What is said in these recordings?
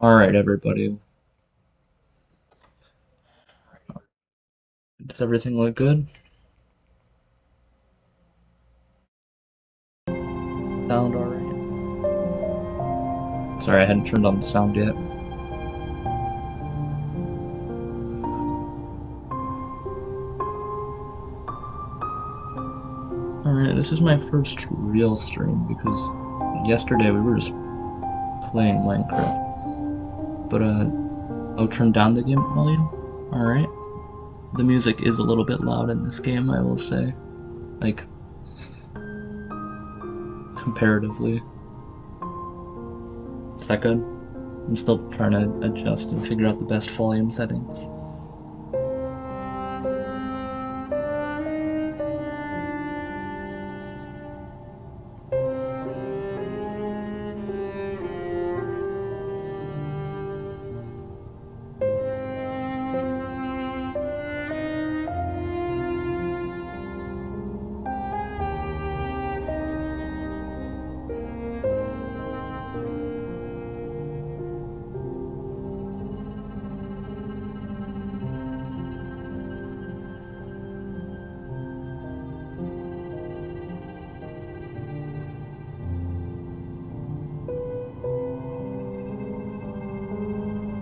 Alright, everybody. Does everything look good? Sound alright? Sorry, I hadn't turned on the sound yet. Alright, this is my first real stream because yesterday we were just playing Minecraft. But, I'll turn down the game volume. Alright. The music is a little bit loud in this game, I will say. Like, comparatively. Is that good? I'm still trying to adjust and figure out the best volume settings.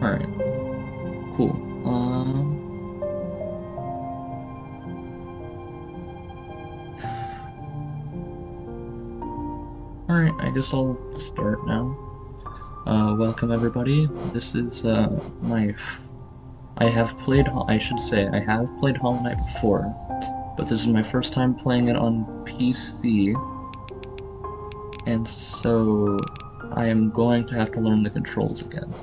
Alright. Cool. Alright, I guess I'll start now. Welcome everybody. This is, I have played Hollow Knight before, but this is my first time playing it on PC, and so I am going to have to learn the controls again.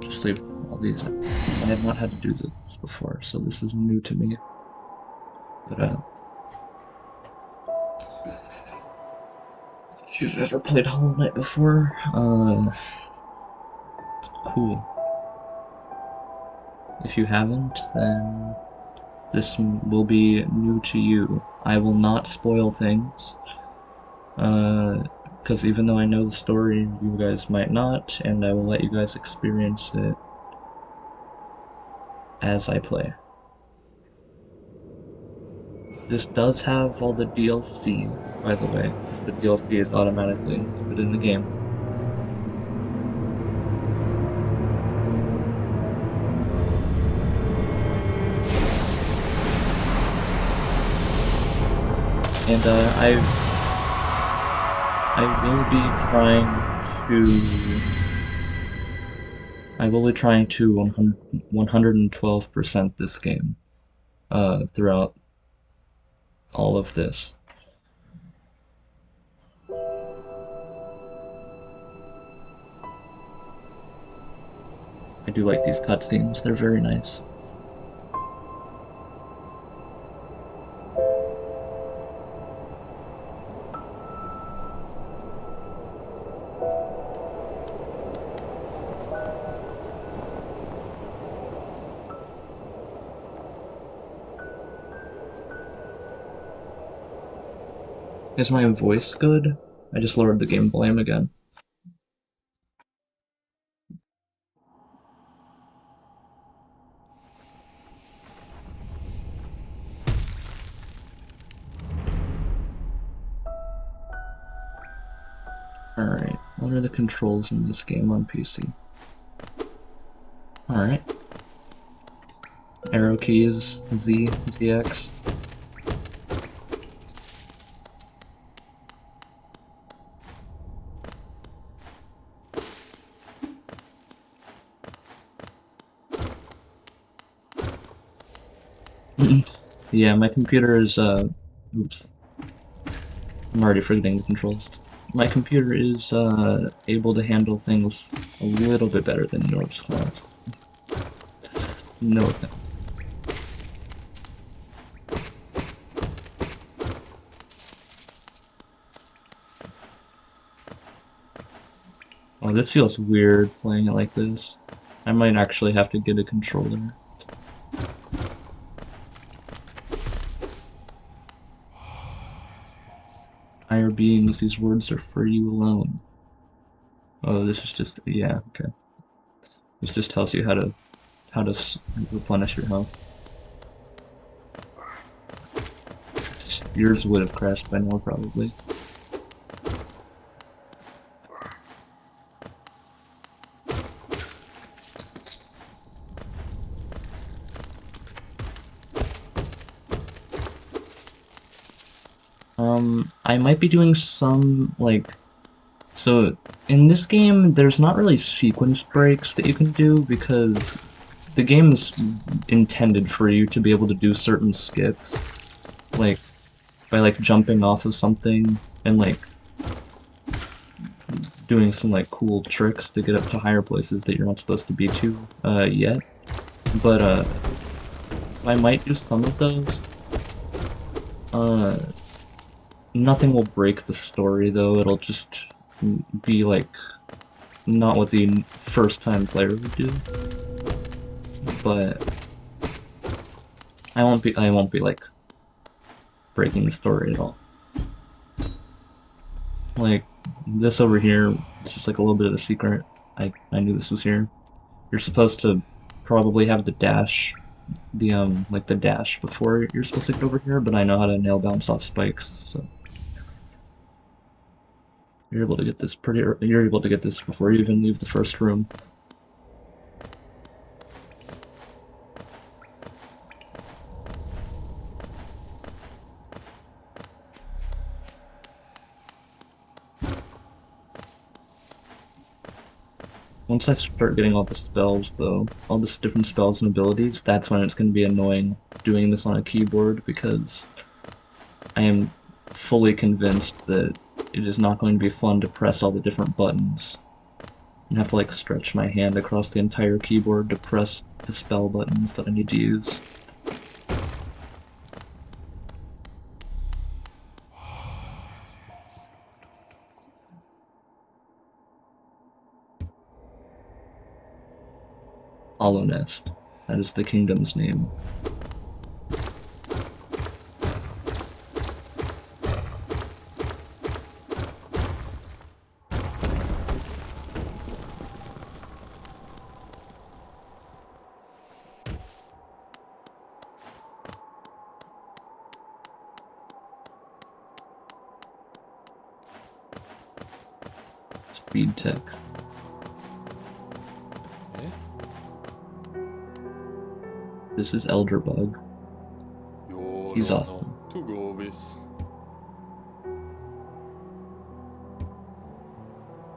Just leave all these in. I have not had to do this before, so this is new to me. But, if you've ever played Hollow Knight before, cool. If you haven't, then this will be new to you. I will not spoil things, because even though I know the story, you guys might not, and I will let you guys experience it as I play. This does have all the DLC, by the way, because the DLC is automatically included in the game. And I will be trying to 112% this game throughout all of this. I do like these cutscenes, they're very nice. Is my voice good? I just lowered the game volume again. Alright, what are the controls in this game on PC? Alright. Arrow keys, Z, ZX. Yeah, my computer is, oops. I'm already forgetting the controls. My computer is, able to handle things a little bit better than yours was. No offense. Oh, this feels weird playing it like this. I might actually have to get a controller. Higher beings, these words are for you alone. Oh, this is just, yeah, okay. This just tells you how to replenish your health. Yours would have crashed by now, probably. I might be doing some, like, so in this game, there's not really sequence breaks that you can do because the game is intended for you to be able to do certain skips, like by like jumping off of something and like doing some like cool tricks to get up to higher places that you're not supposed to be to yet. But so I might do some of those. Uh, Nothing will break the story though. It'll just be like not what the first time player would do. But I won't be like breaking the story at all. Like this over here, this is like a little bit of a secret. I knew this was here. You're supposed to probably have the dash, the like the dash before you're supposed to get over here, but I know how to nail bounce off spikes, so you're able to get this you're able to get this before you even leave the first room. Once I start getting all the spells, though, all the different spells and abilities, that's when it's going to be annoying doing this on a keyboard because I am fully convinced that it is not going to be fun to press all the different buttons and have to like stretch my hand across the entire keyboard to press the spell buttons that I need to use. Hollow Nest. That is the kingdom's name. Speed text. This is Elderbug. He's awesome.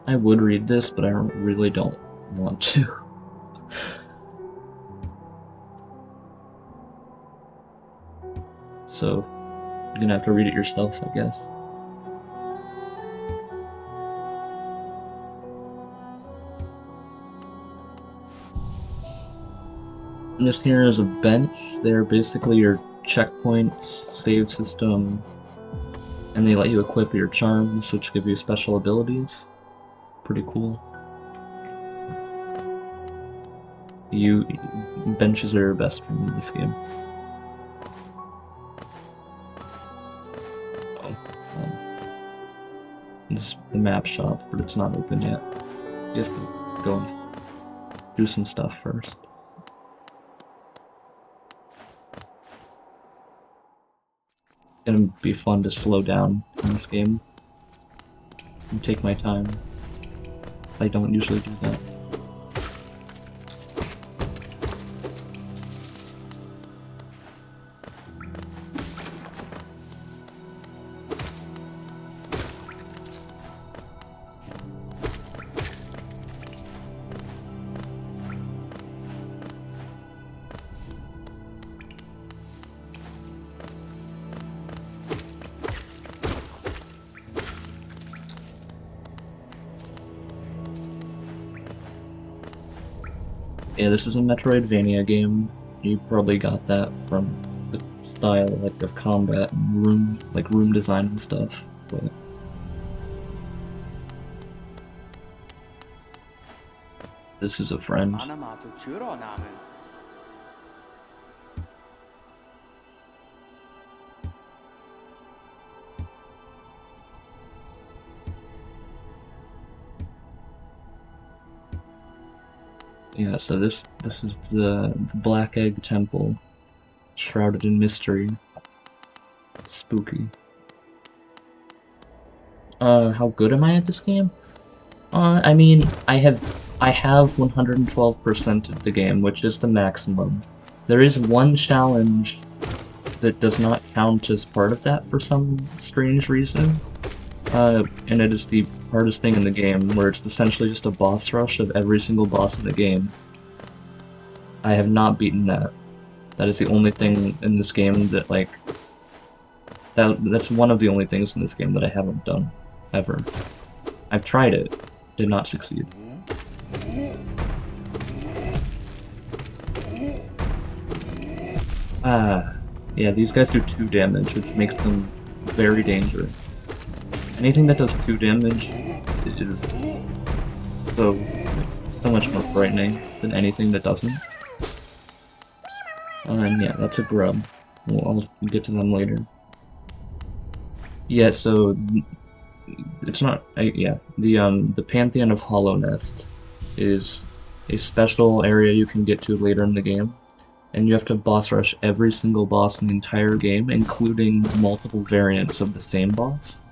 I would read this, but I really don't want to. So, you're gonna have to read it yourself, I guess. And this here is a bench. They're basically your checkpoints, save system, and they let you equip your charms, which give you special abilities. Pretty cool. Benches are your best friend in this game. Oh, this is the map shop, but it's not open yet. You have to go and do some stuff first. It's gonna be fun to slow down in this game and take my time. I don't usually do that. Yeah, this is a Metroidvania game. You probably got that from the style like of combat and room design and stuff. But this is a friend. Yeah, so this is the Black Egg Temple, shrouded in mystery. Spooky. How good am I at this game? I mean, I have 112% of the game, which is the maximum. There is one challenge that does not count as part of that for some strange reason. And it is the hardest thing in the game, where it's essentially just a boss rush of every single boss in the game. I have not beaten that. That is the only thing in this game that, like, that's one of the only things in this game that I haven't done, ever. I've tried it, did not succeed. Ah, yeah, these guys do 2 damage, which makes them very dangerous. Anything that does 2 damage is so, so much more frightening than anything that doesn't. And yeah, that's a grub. I'll get to them later. Yeah, so it's not. Yeah, the Pantheon of Hollow Nest is a special area you can get to later in the game, and you have to boss rush every single boss in the entire game, including multiple variants of the same boss.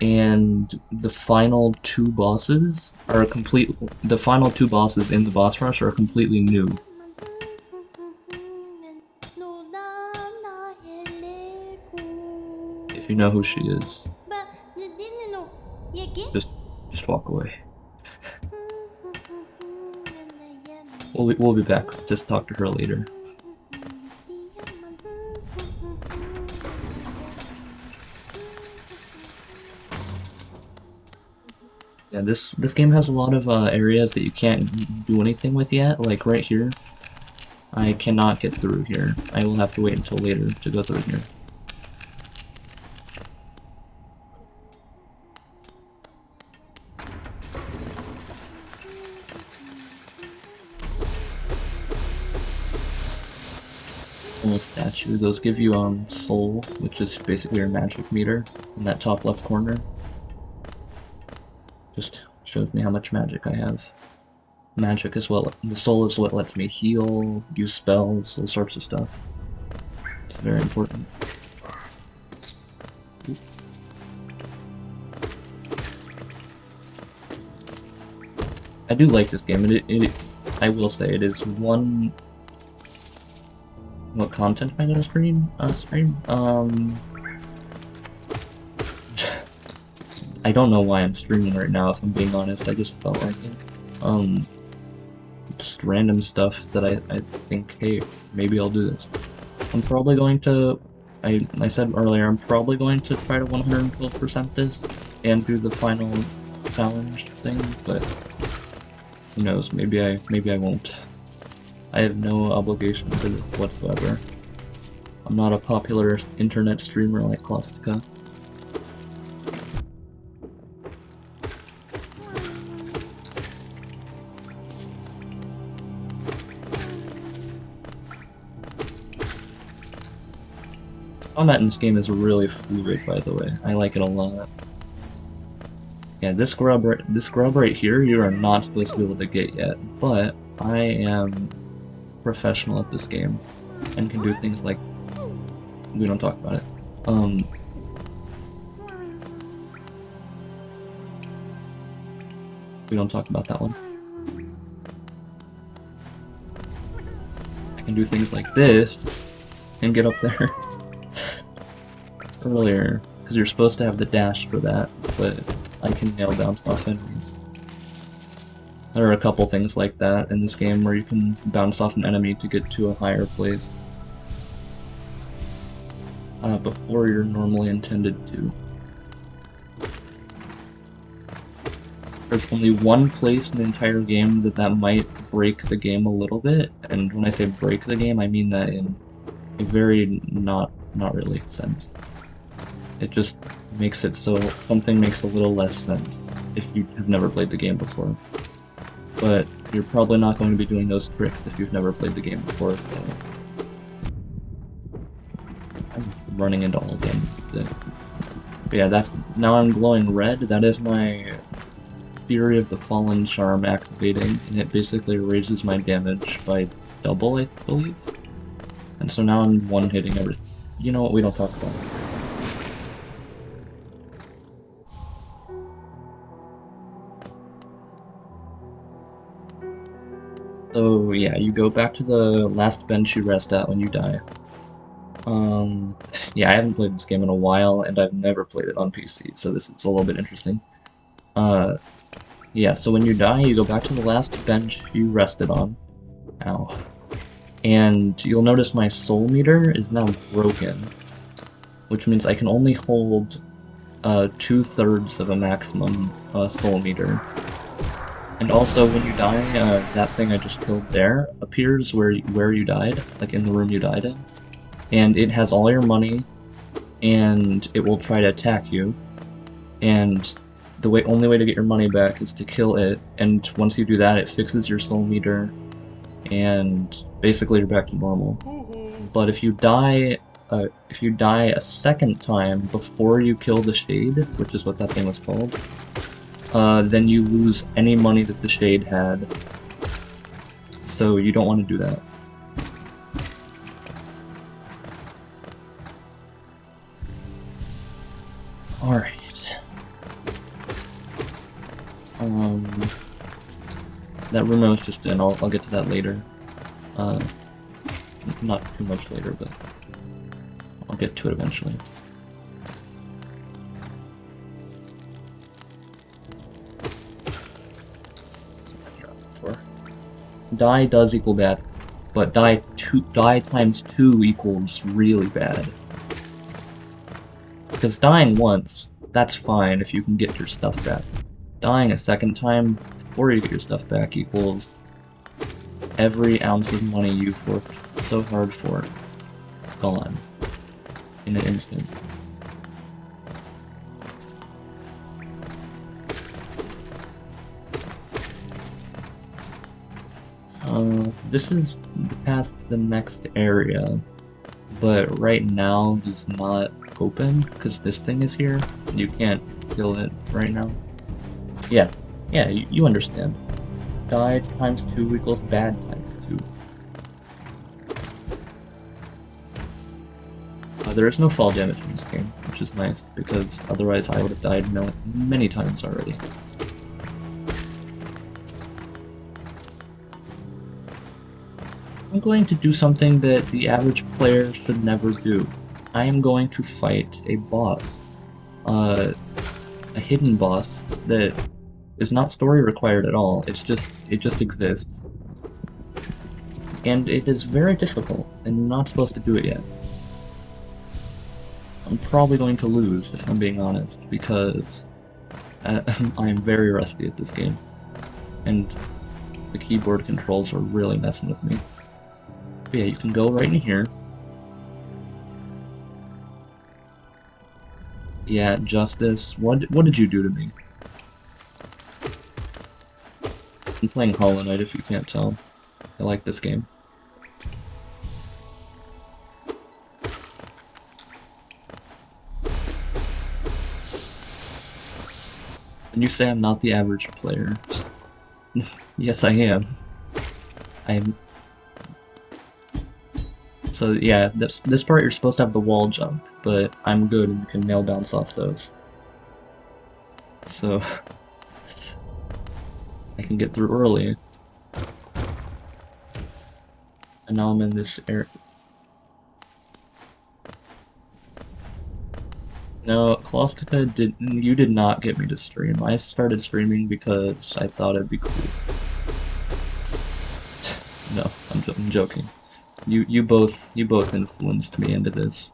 And the final 2 bosses are complete. The final 2 bosses in the boss rush are completely new. If you know who she is, just walk away. We'll be back. Just talk to her later. Yeah, this game has a lot of areas that you can't do anything with yet. Like right here, I cannot get through here. I will have to wait until later to go through here. Little statue. Those give you soul, which is basically your magic meter in that top left corner. Just shows me how much magic I have. Magic as well. The soul is what lets me heal, use spells, all sorts of stuff. It's very important. I do like this game. I will say it is one. What content am I gonna stream? I don't know why I'm streaming right now, if I'm being honest. I just felt like it. Just random stuff that I think, hey, maybe I'll do this. I'm probably going to, I said earlier, I'm probably going to try to 112% this and do the final challenge thing, but who knows, maybe I won't. I have no obligation to this whatsoever. I'm not a popular internet streamer like Claustica. Combat in this game is really fluid, by the way. I like it a lot. Yeah, this grub right here, you are not supposed to be able to get yet, but I am professional at this game and can do things like, we don't talk about it. We don't talk about that one. I can do things like this and get up there earlier, because you're supposed to have the dash for that, but I can nail bounce off enemies. There are a couple things like that in this game where you can bounce off an enemy to get to a higher place before you're normally intended to. There's only one place in the entire game that might break the game a little bit, and when I say break the game, I mean that in a very not really sense. It just makes it so something makes a little less sense if you have never played the game before. But you're probably not going to be doing those tricks if you've never played the game before, so... I'm running into all games. But yeah, now I'm glowing red. That is my Fury of the Fallen charm activating, and it basically raises my damage by double, I believe. And so now I'm one-hitting everything. You know what, we don't talk about it. So yeah, you go back to the last bench you rest at when you die. Yeah, I haven't played this game in a while, and I've never played it on PC, so this is a little bit interesting. Yeah, so when you die, you go back to the last bench you rested on. Ow. And you'll notice my soul meter is now broken, which means I can only hold 2/3 of a maximum soul meter. And also, when you die, that thing I just killed there appears where you died, like in the room you died in. And it has all your money, and it will try to attack you. And the only way to get your money back is to kill it, and once you do that, it fixes your soul meter, and basically you're back to normal. But if you die a second time before you kill the Shade, which is what that thing was called, then you lose any money that the Shade had. So you don't want to do that. Alright. That room I was just in, I'll get to that later. Not too much later, but I'll get to it eventually. Die does equal bad, but die times 2 equals really bad. Because dying once, that's fine if you can get your stuff back. Dying a second time before you get your stuff back equals every ounce of money you've worked so hard for gone in an instant. This is the path to the next area, but right now is not open because this thing is here. You can't kill it right now. Yeah, you understand. Die times 2 equals bad times 2. There is no fall damage in this game, which is nice, because otherwise I would have died many times already. I'm going to do something that the average player should never do. I am going to fight a boss. A hidden boss that is not story required at all. It just exists. And it is very difficult, and you're not supposed to do it yet. I'm probably going to lose, if I'm being honest, because I am very rusty at this game. And the keyboard controls are really messing with me. But yeah, you can go right in here. Yeah, Justice, what did you do to me? I'm playing Hollow Knight, if you can't tell. I like this game. And you say I'm not the average player. Yes, I am. So yeah, this part you're supposed to have the wall jump, but I'm good and you can nail bounce off those. So I can get through early. And now I'm in this area. No, Claustica you did not get me to stream. I started streaming because I thought it'd be cool. No, I'm joking. You both influenced me into this.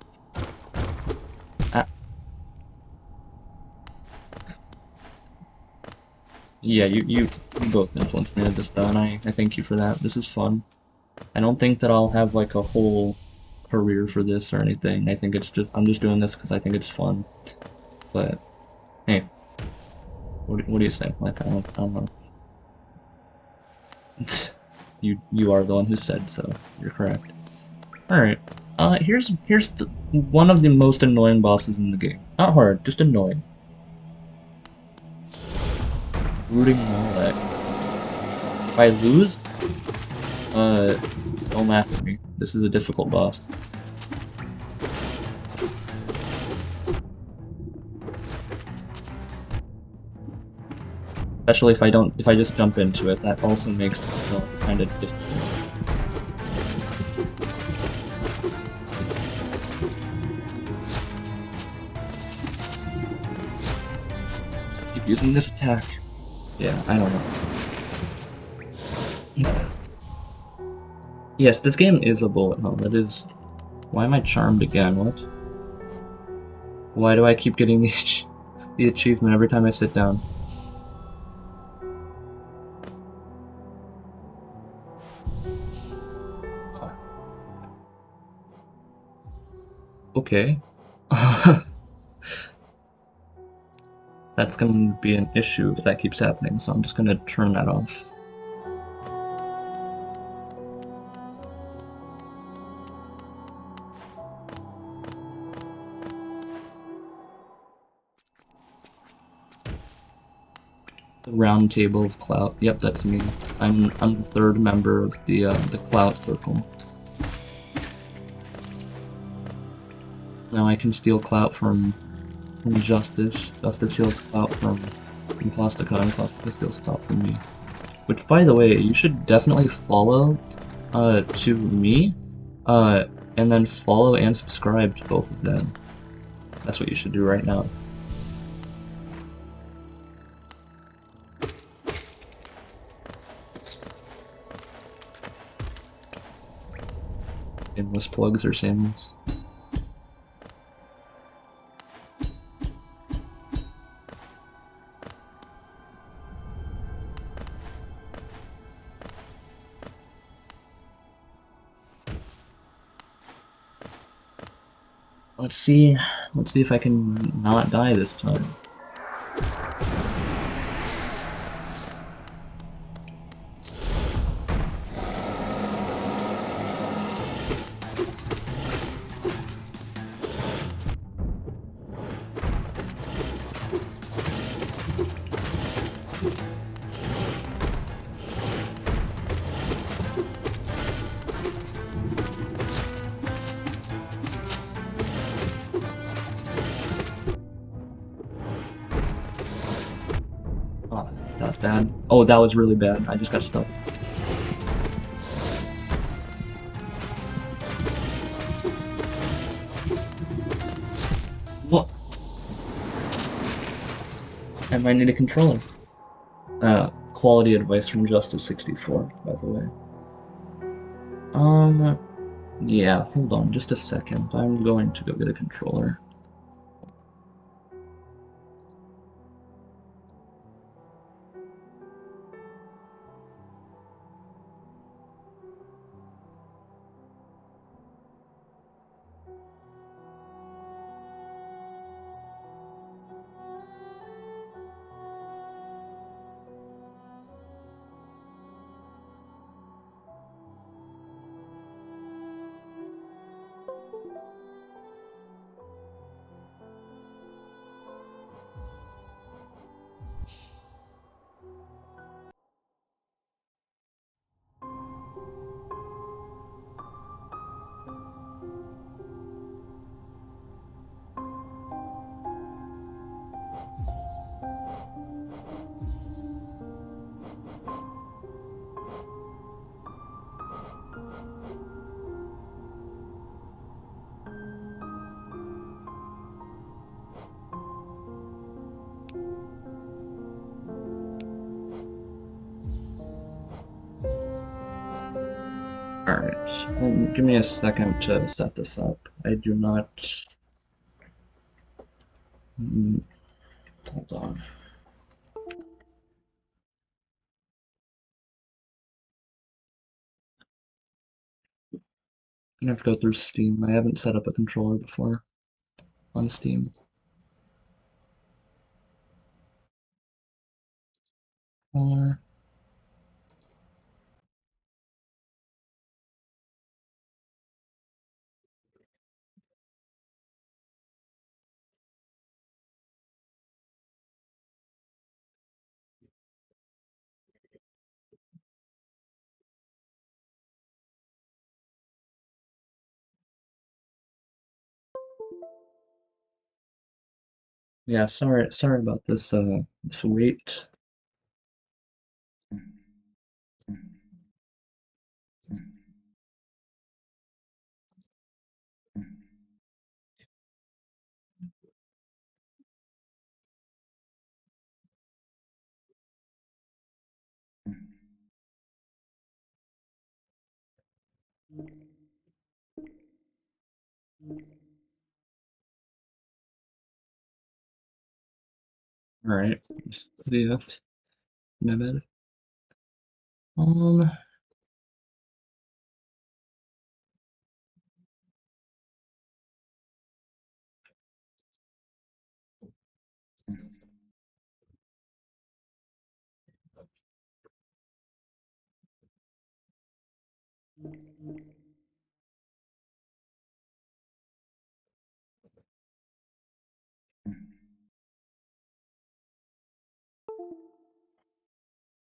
Yeah, you both influenced me into this though, and I thank you for that. This is fun. I don't think that I'll have like a whole career for this or anything. I think I'm just doing this because I think it's fun. But hey, what do you say? Like I don't know. You are the one who said so. You're correct. All right. Here's one of the most annoying bosses in the game. Not hard, just annoying. Rooting Malek. If I lose, don't laugh at me. This is a difficult boss. Especially if I just jump into it, that also makes the stealth kind of difficult. Just keep using this attack. Yeah, I don't know. Yes, this game is a bullet hell. That is. Why am I charmed again? What? Why do I keep getting the achievement every time I sit down? Okay. That's gonna be an issue if that keeps happening, so I'm just gonna turn that off. The round table of clout. Yep, that's me. I'm the third member of the clout circle. Now I can steal clout from Justice. Justice steals clout from Plastica, and Plastica steals clout from me. Which, by the way, you should definitely follow to me, uh, and then follow and subscribe to both of them. That's what you should do right now. Shameless plugs or shameless. Let's see. Let's see if I can not die this time. Oh, that was bad. Oh, that was really bad. I just got stuck. What? I might need a controller. Quality advice from Justice64, by the way. Um, yeah, hold on just a second. I'm going to go get a controller. Alright, give me a second to set this up. I do not... hold on. I'm gonna have to go through Steam. I haven't set up a controller before on Steam. Controller. Yeah, sorry about this wait. Alright. See ya. My bad. Um,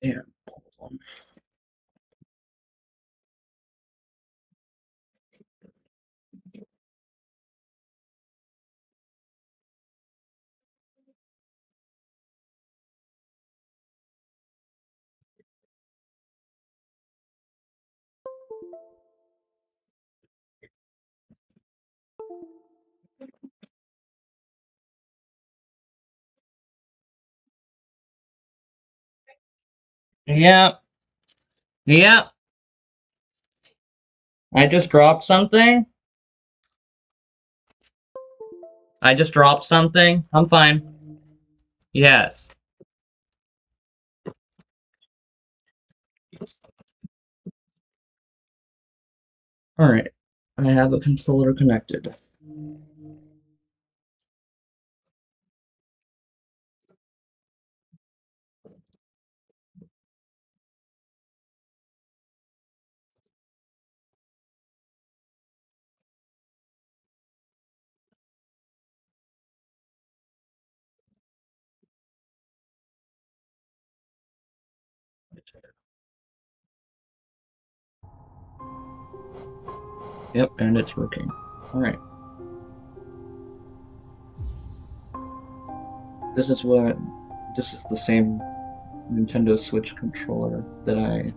yeah. Yeah, yeah. I just dropped something. I just dropped something. I'm fine. Yes. Alright. I have a controller connected. Yep, and it's working. Alright. This is the same Nintendo Switch controller that I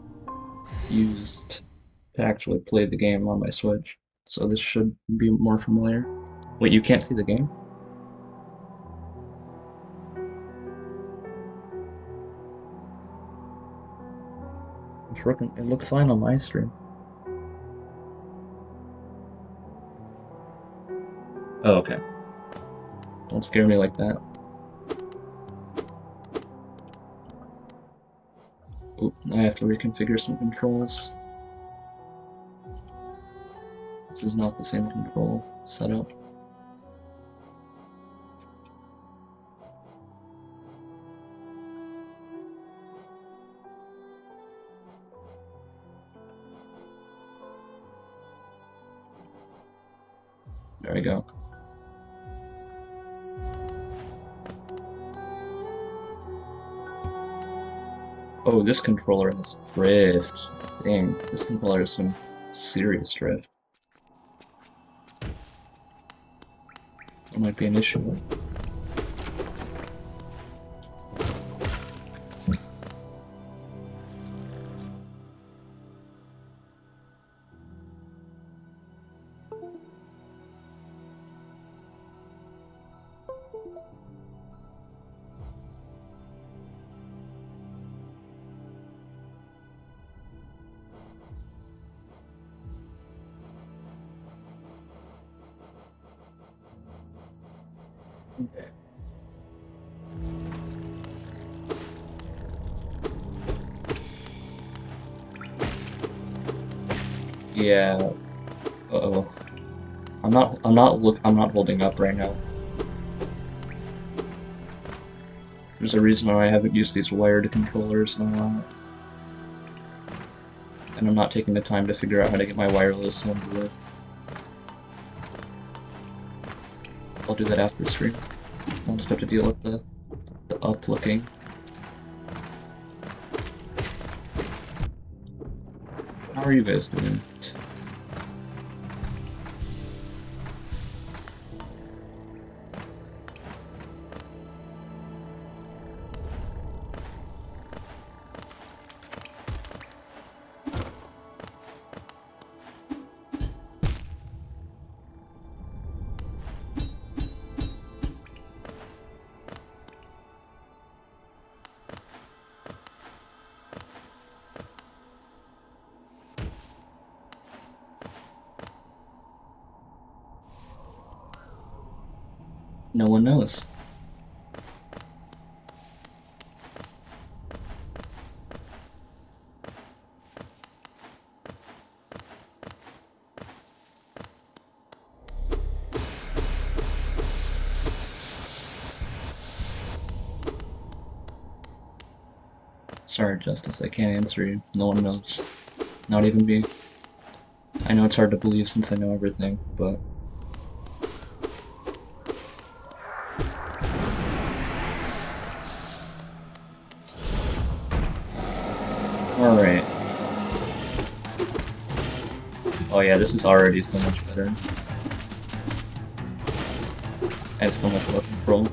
used to actually play the game on my Switch. So this should be more familiar. Wait, you can't see the game? It's working. It looks fine on my stream. Oh, okay. Don't scare me like that. Oop, I have to reconfigure some controls. This is not the same control setup. There we go. Oh, this controller has drift. Dang, this controller has some serious drift. That might be an issue. Okay. Yeah. Uh-oh. I'm not holding up right now. There's a reason why I haven't used these wired controllers in a while. And I'm not taking the time to figure out how to get my wireless one to work. I'll do that after stream. I'll just have to deal with the up looking. How are you guys doing? No one knows. Sorry, Justice, I can't answer you. No one knows. Not even me. I know it's hard to believe since I know everything, but... Alright. Oh yeah, this is already so much better. I have so much more control.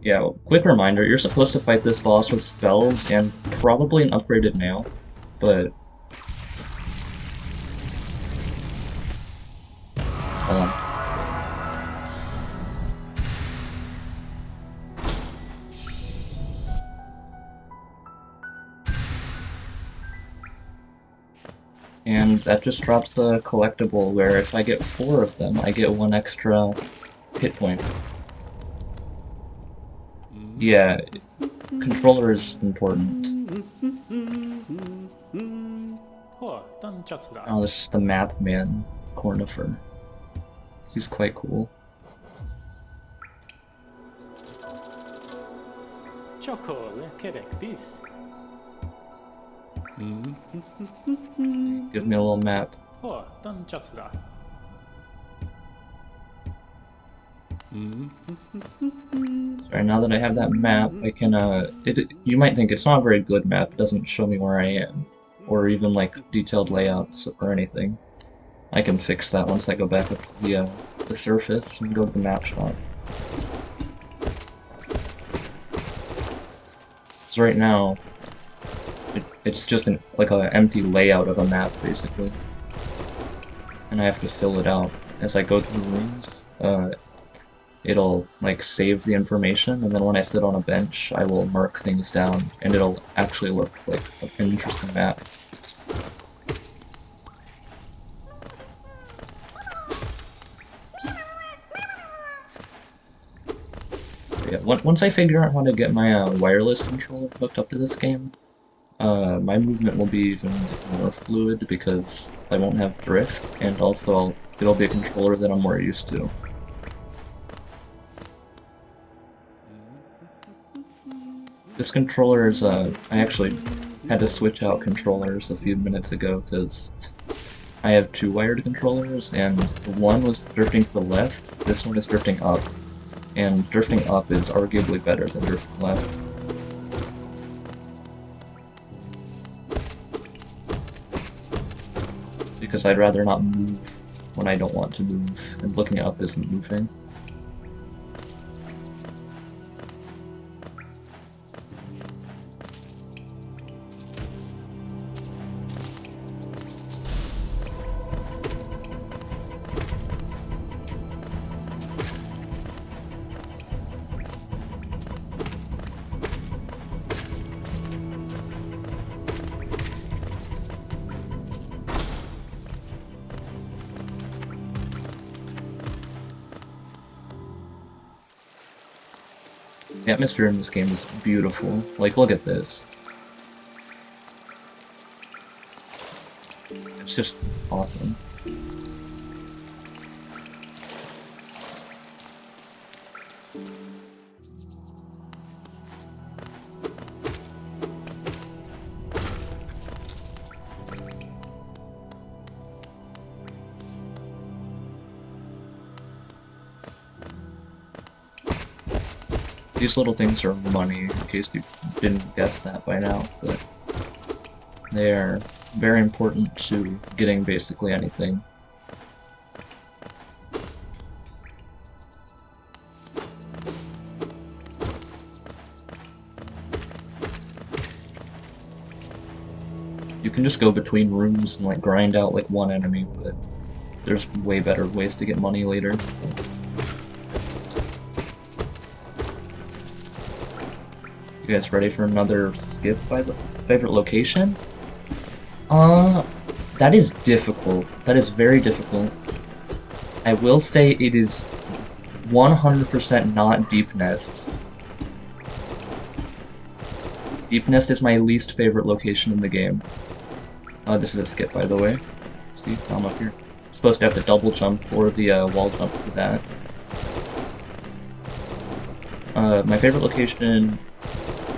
Yeah, quick reminder, you're supposed to fight this boss with spells and probably an upgraded nail, but... Hold on. And that just drops the collectible where if I get 4 of them, I get 1 extra hit point. Yeah, controller is important. Oh, this is the map man, Cornifer. He's quite cool. Give me a little map. Sorry, now that I have that map, I can, you might think it's not a very good map, it doesn't show me where I am, or even, like, detailed layouts or anything. I can fix that once I go back up to the surface and go to the map shop. So right now, it's just like an empty layout of a map, basically. And I have to fill it out. As I go through rooms, it'll like save the information, and then when I sit on a bench, I will mark things down, and it'll actually look like an interesting map. Yeah, once I figure out how to get my wireless controller hooked up to this game, my movement will be even more fluid because I won't have drift, and also it'll be a controller that I'm more used to. This controller is, I actually had to switch out controllers a few minutes ago because I have 2 wired controllers, and one was drifting to the left, this one is drifting up, and drifting up is arguably better than drifting left. Because I'd rather not move when I don't want to move, and looking up isn't moving. The atmosphere in this game is beautiful. Like, look at this. It's just awesome. These little things are money, in case you didn't guess that by now, but they are very important to getting basically anything. can just go between rooms and like grind out like one enemy, but there's way better ways to get money later. So. You guys ready for another skip by the favorite location? That is difficult. That is very difficult. I will say it is 100% not Deep Nest. Deep Nest is my least favorite location in the game. This is a skip, by the way. See, I'm up here. I'm supposed to have the double jump or the wall jump for that. My favorite location,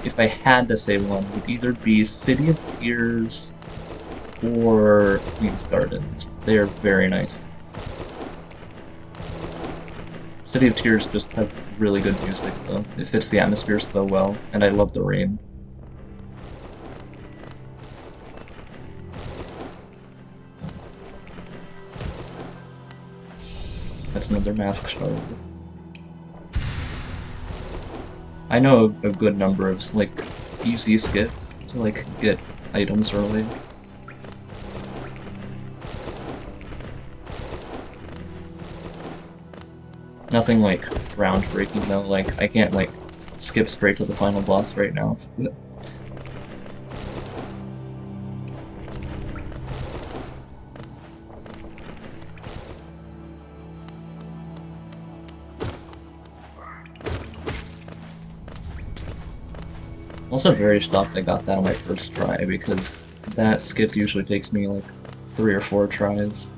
if I had to say one, would either be City of Tears or Queen's Gardens. They are very nice. City of Tears just has really good music, though. It fits the atmosphere so well, and I love the rain. That's another mask shard. I know a good number of, like, easy skips to, like, get items early. Nothing, like, groundbreaking, though. Like, I can't, like, skip straight to the final boss right now. Also very shocked I got that on my first try, because that skip usually takes me like 3 or 4 tries.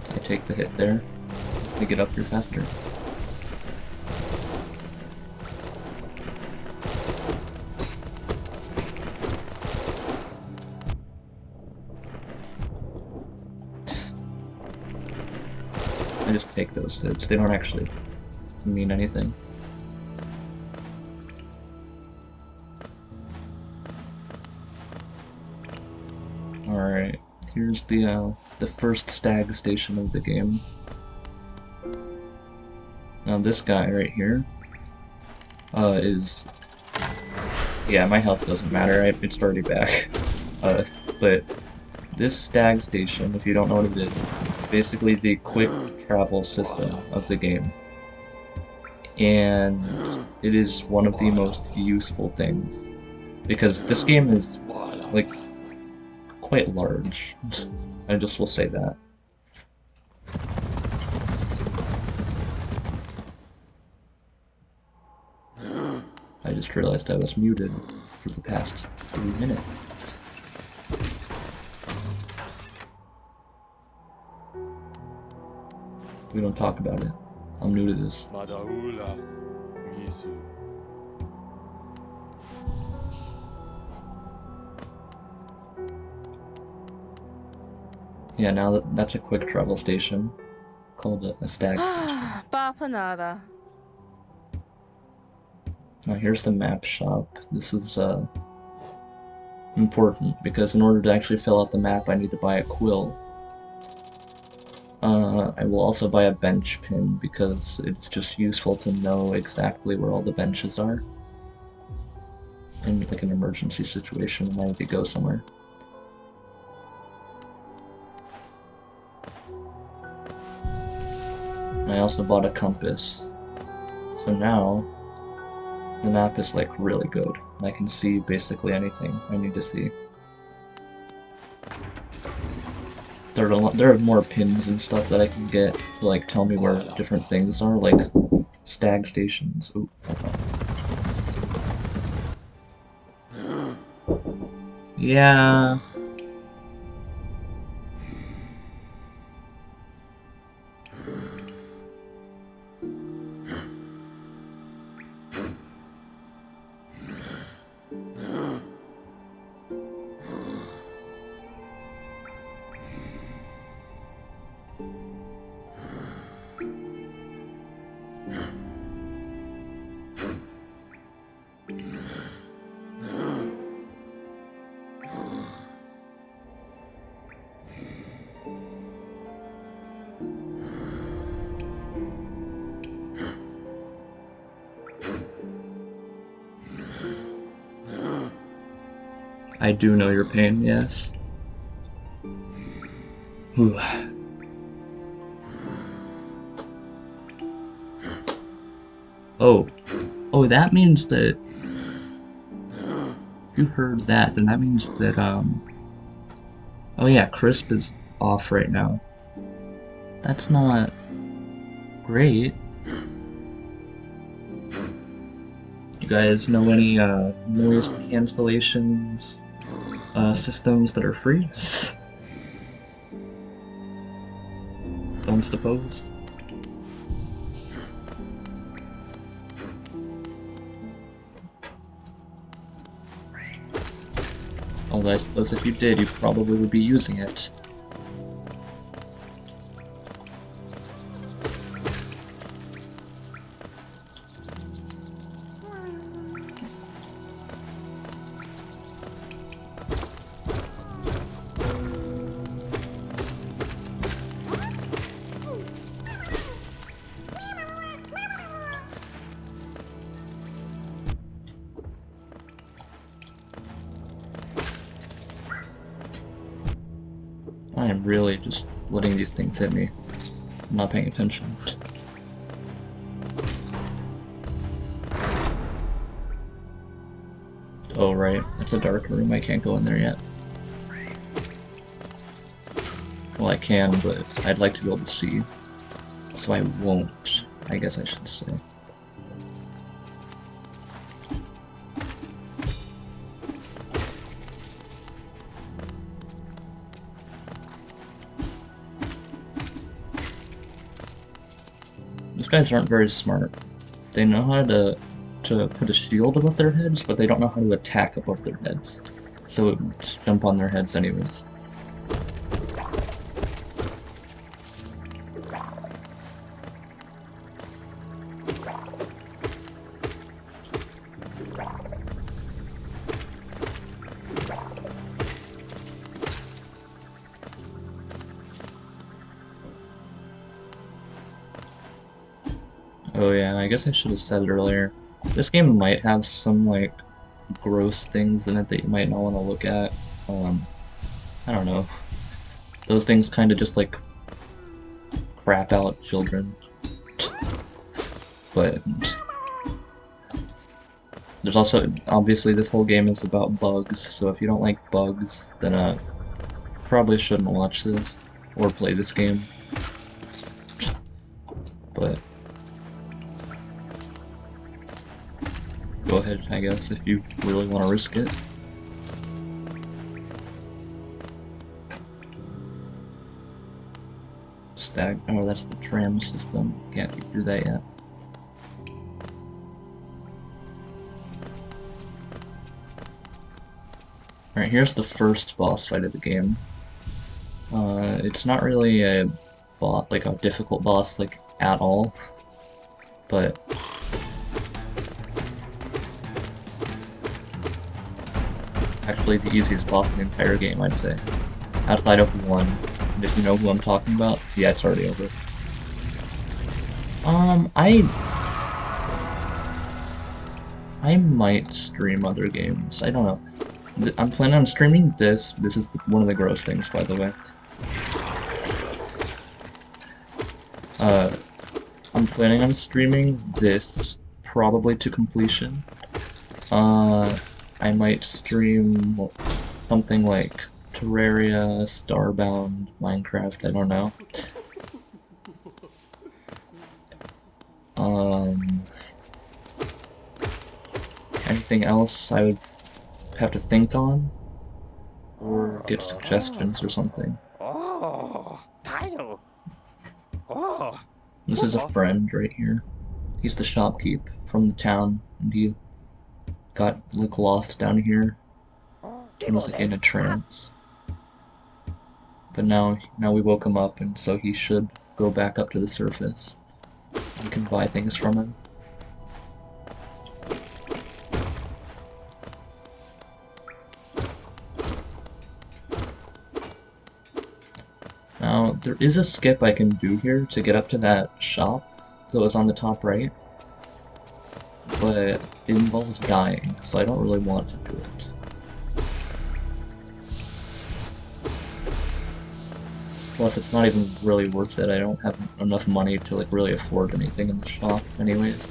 I take the hit there, just to get up here faster. I just take those hits, they don't actually mean anything. Alright, here's the first Stag station of the game. Now this guy right here is... Yeah, my health doesn't matter, it's already back. But this Stag station, if you don't know what it is, it's basically the quick travel system of the game. And it is one of the most useful things. Because this game is, like, quite large. I just will say that. I just realized I was muted for the past 3 minutes. We don't talk about it. I'm new to this. Yeah, now that's a quick travel station called a Stag station. Now here's the map shop. This is important because in order to actually fill out the map I need to buy a quill. I will also buy a bench pin because it's just useful to know exactly where all the benches are in like an emergency situation when I need to go somewhere. I also bought a compass, so now the map is like really good. I can see basically anything I need to see. There are more pins and stuff that I can get to like tell me where different things are, like Stag stations. Ooh, yeah. I do know your pain, yes. Whew. Oh. Oh, that means that... If you heard that, then that means that, oh yeah, Crisp is off right now. That's not... great. You guys know any, noise cancellations, systems that are free? Don't suppose. Although I suppose if you did, you probably would be using it. I am really just letting these things hit me. I'm not paying attention. Oh right, it's a dark room, I can't go in there yet. Well, I can, but I'd like to be able to see. So I won't, I guess I should say. These guys aren't very smart. They know how to put a shield above their heads, but they don't know how to attack above their heads. So it would just jump on their heads anyways. Oh yeah, I guess I should have said it earlier. This game might have some, like, gross things in it that you might not want to look at. I don't know. Those things kind of just, like, crap out children. But there's also, obviously this whole game is about bugs, so if you don't like bugs, then probably shouldn't watch this or play this game. But go ahead, I guess, if you really want to risk it. Stag. Oh, that's the tram system. Can't do that yet. Alright, here's the first boss fight of the game. It's not really a boss, like a difficult boss, like, at all. But actually the easiest boss in the entire game, I'd say. Outside of one. And if you know who I'm talking about, yeah, it's already over. I might stream other games. I don't know. I'm planning on streaming this. This is one of the gross things, by the way. I'm planning on streaming this probably to completion. I might stream something like Terraria, Starbound, Minecraft, I don't know. Anything else I would have to think on? Or get suggestions or something. This is a friend right here. He's the shopkeep from the town, and he got like lost down here. He was like in a trance. But now we woke him up, and so he should go back up to the surface. We can buy things from him. Now, there is a skip I can do here to get up to that shop that was on the top right, but it involves dying, so I don't really want to do it. Plus, it's not even really worth it. I don't have enough money to like really afford anything in the shop anyways.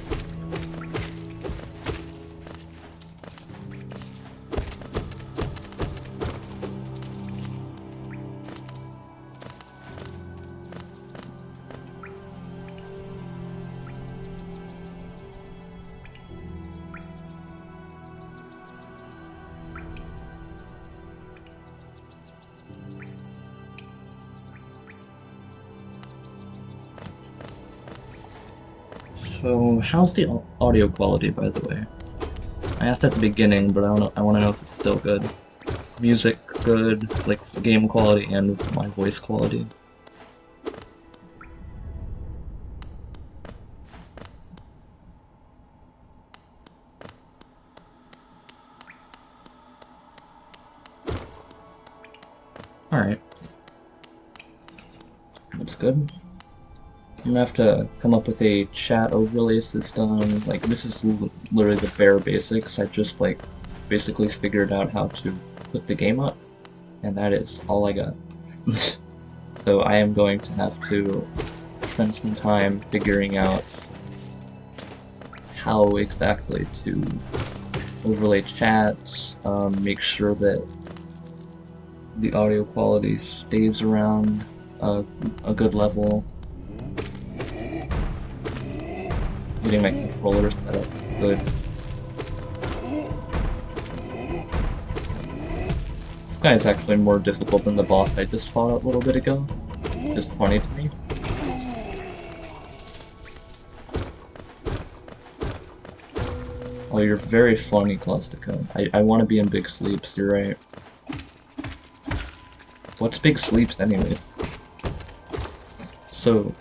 So, how's the audio quality, by the way? I asked at the beginning, but I want to know if it's still good. Music good, like game quality and my voice quality. Alright. That's good. I'm gonna have to come up with a chat overlay system. Like, this is literally the bare basics. I just, like, basically figured out how to put the game up, and that is all I got. So I am going to have to spend some time figuring out how exactly to overlay chats, make sure that the audio quality stays around a good level. Getting my controller set up good. This guy is actually more difficult than the boss I just fought a little bit ago. Just funny to me. Oh, you're very funny, Clustico. I want to be in Big Sleeps, you're right. What's Big Sleeps anyway? So,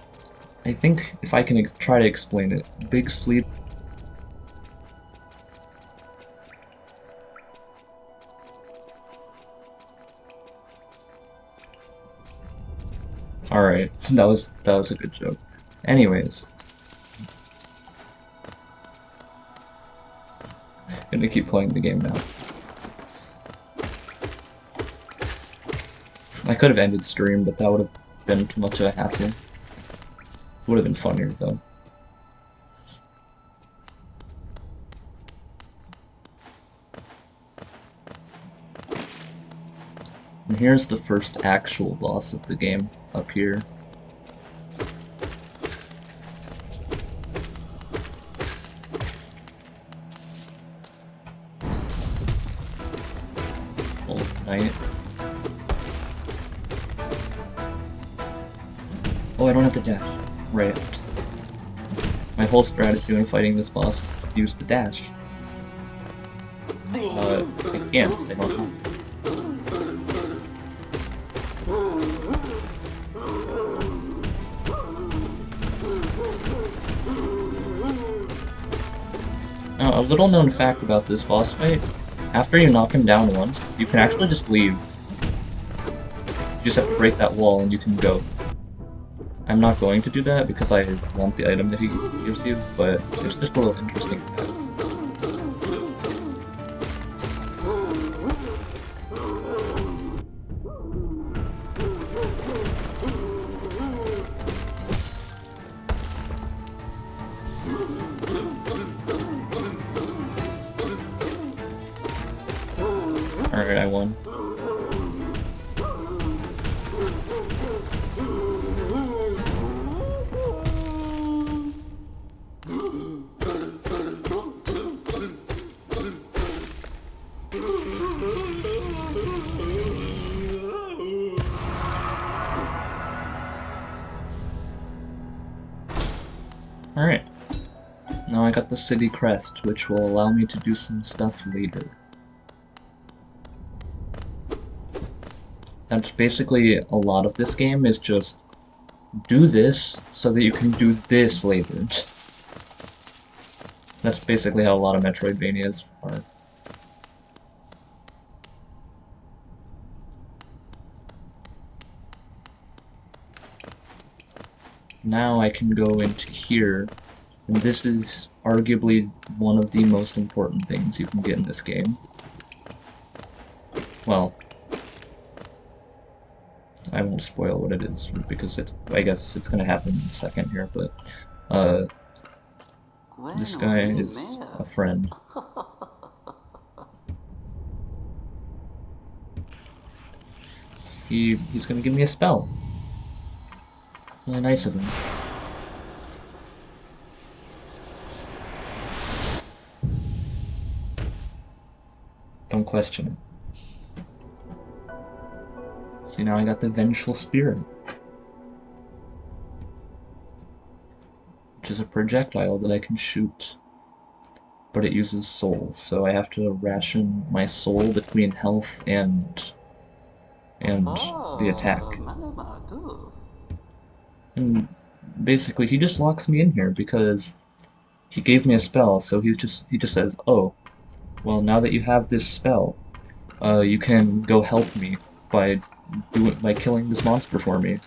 I think if I can try to explain it, Big Sleep. Alright, that was a good joke. Anyways. I'm gonna keep playing the game now. I could have ended stream, but that would have been too much of a hassle. Would have been funnier though. And here's the first actual boss of the game, up here. Both Knight. Oh, I don't have the dash. Right. My whole strategy when fighting this boss is to use the dash. I can't. I don't know. Now, a little known fact about this boss fight, after you knock him down once, you can actually just leave. You just have to break that wall and you can go. I'm not going to do that because I want the item that he gives you, but it's just a little interesting fact. Alright, I won. Alright. Now I got the City Crest, which will allow me to do some stuff later. That's basically a lot of this game is just do this so that you can do this later. That's basically how a lot of Metroidvanias are. Now I can go into here, and this is arguably one of the most important things you can get in this game. Well, I won't spoil what it is because I guess it's gonna happen in a second here, but this guy is a friend. He's gonna give me a spell. Really nice of him. Don't question it. See, now I got the Vengeful Spirit, which is a projectile that I can shoot, but it uses soul, so I have to ration my soul between health and the attack. And basically, he just locks me in here because he gave me a spell, so he just says, "Oh, well, now that you have this spell, you can go help me by killing this monster for me."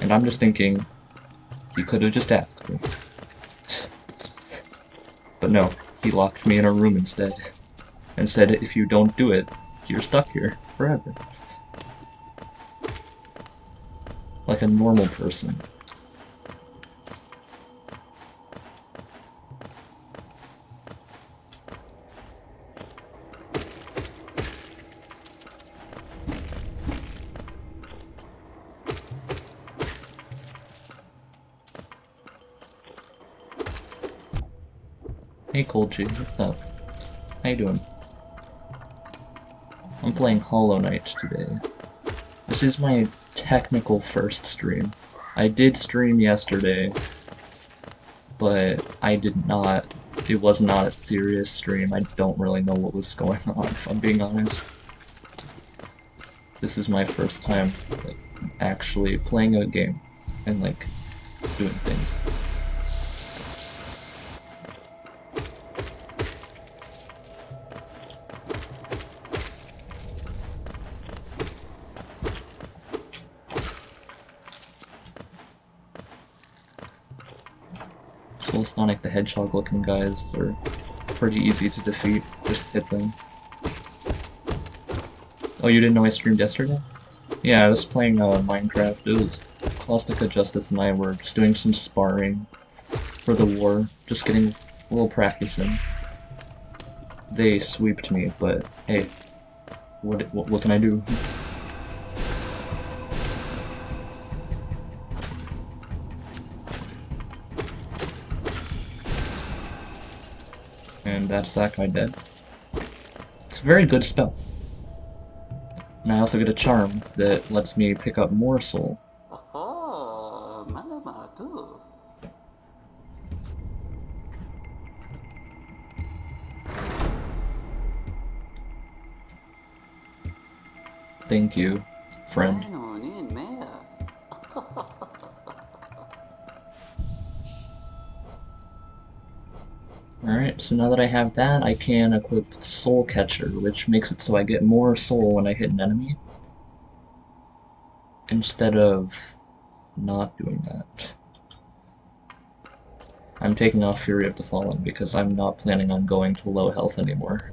And I'm just thinking, he could have just asked me. But no, he locked me in a room instead, and said if you don't do it, you're stuck here forever. Like a normal person. Hey Colchi, what's up? How you doing? I'm playing Hollow Knight today. This is my technical first stream. I did stream yesterday, but it was not a serious stream. I don't really know what was going on, if I'm being honest. This is my first time, like, actually playing a game and, like, doing things. Sonic the Hedgehog looking guys are pretty easy to defeat, just hit them. Oh, you didn't know I streamed yesterday? Yeah, I was playing Minecraft. It was Caustica Justice and I were just doing some sparring for the war, just getting a little practice in. They sweeped me, but hey, what can I do? And that's that guy dead. It's a very good spell. And I also get a charm that lets me pick up more soul. Thank you, friend. Alright, so now that I have that, I can equip Soul Catcher, which makes it so I get more soul when I hit an enemy, instead of not doing that. I'm taking off Fury of the Fallen because I'm not planning on going to low health anymore.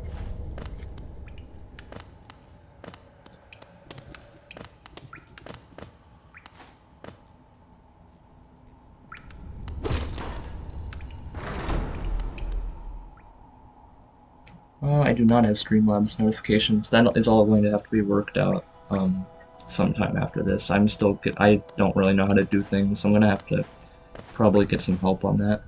I do not have Streamlabs notifications. That is all going to have to be worked out sometime after this. I don't really know how to do things, so I'm gonna have to probably get some help on that.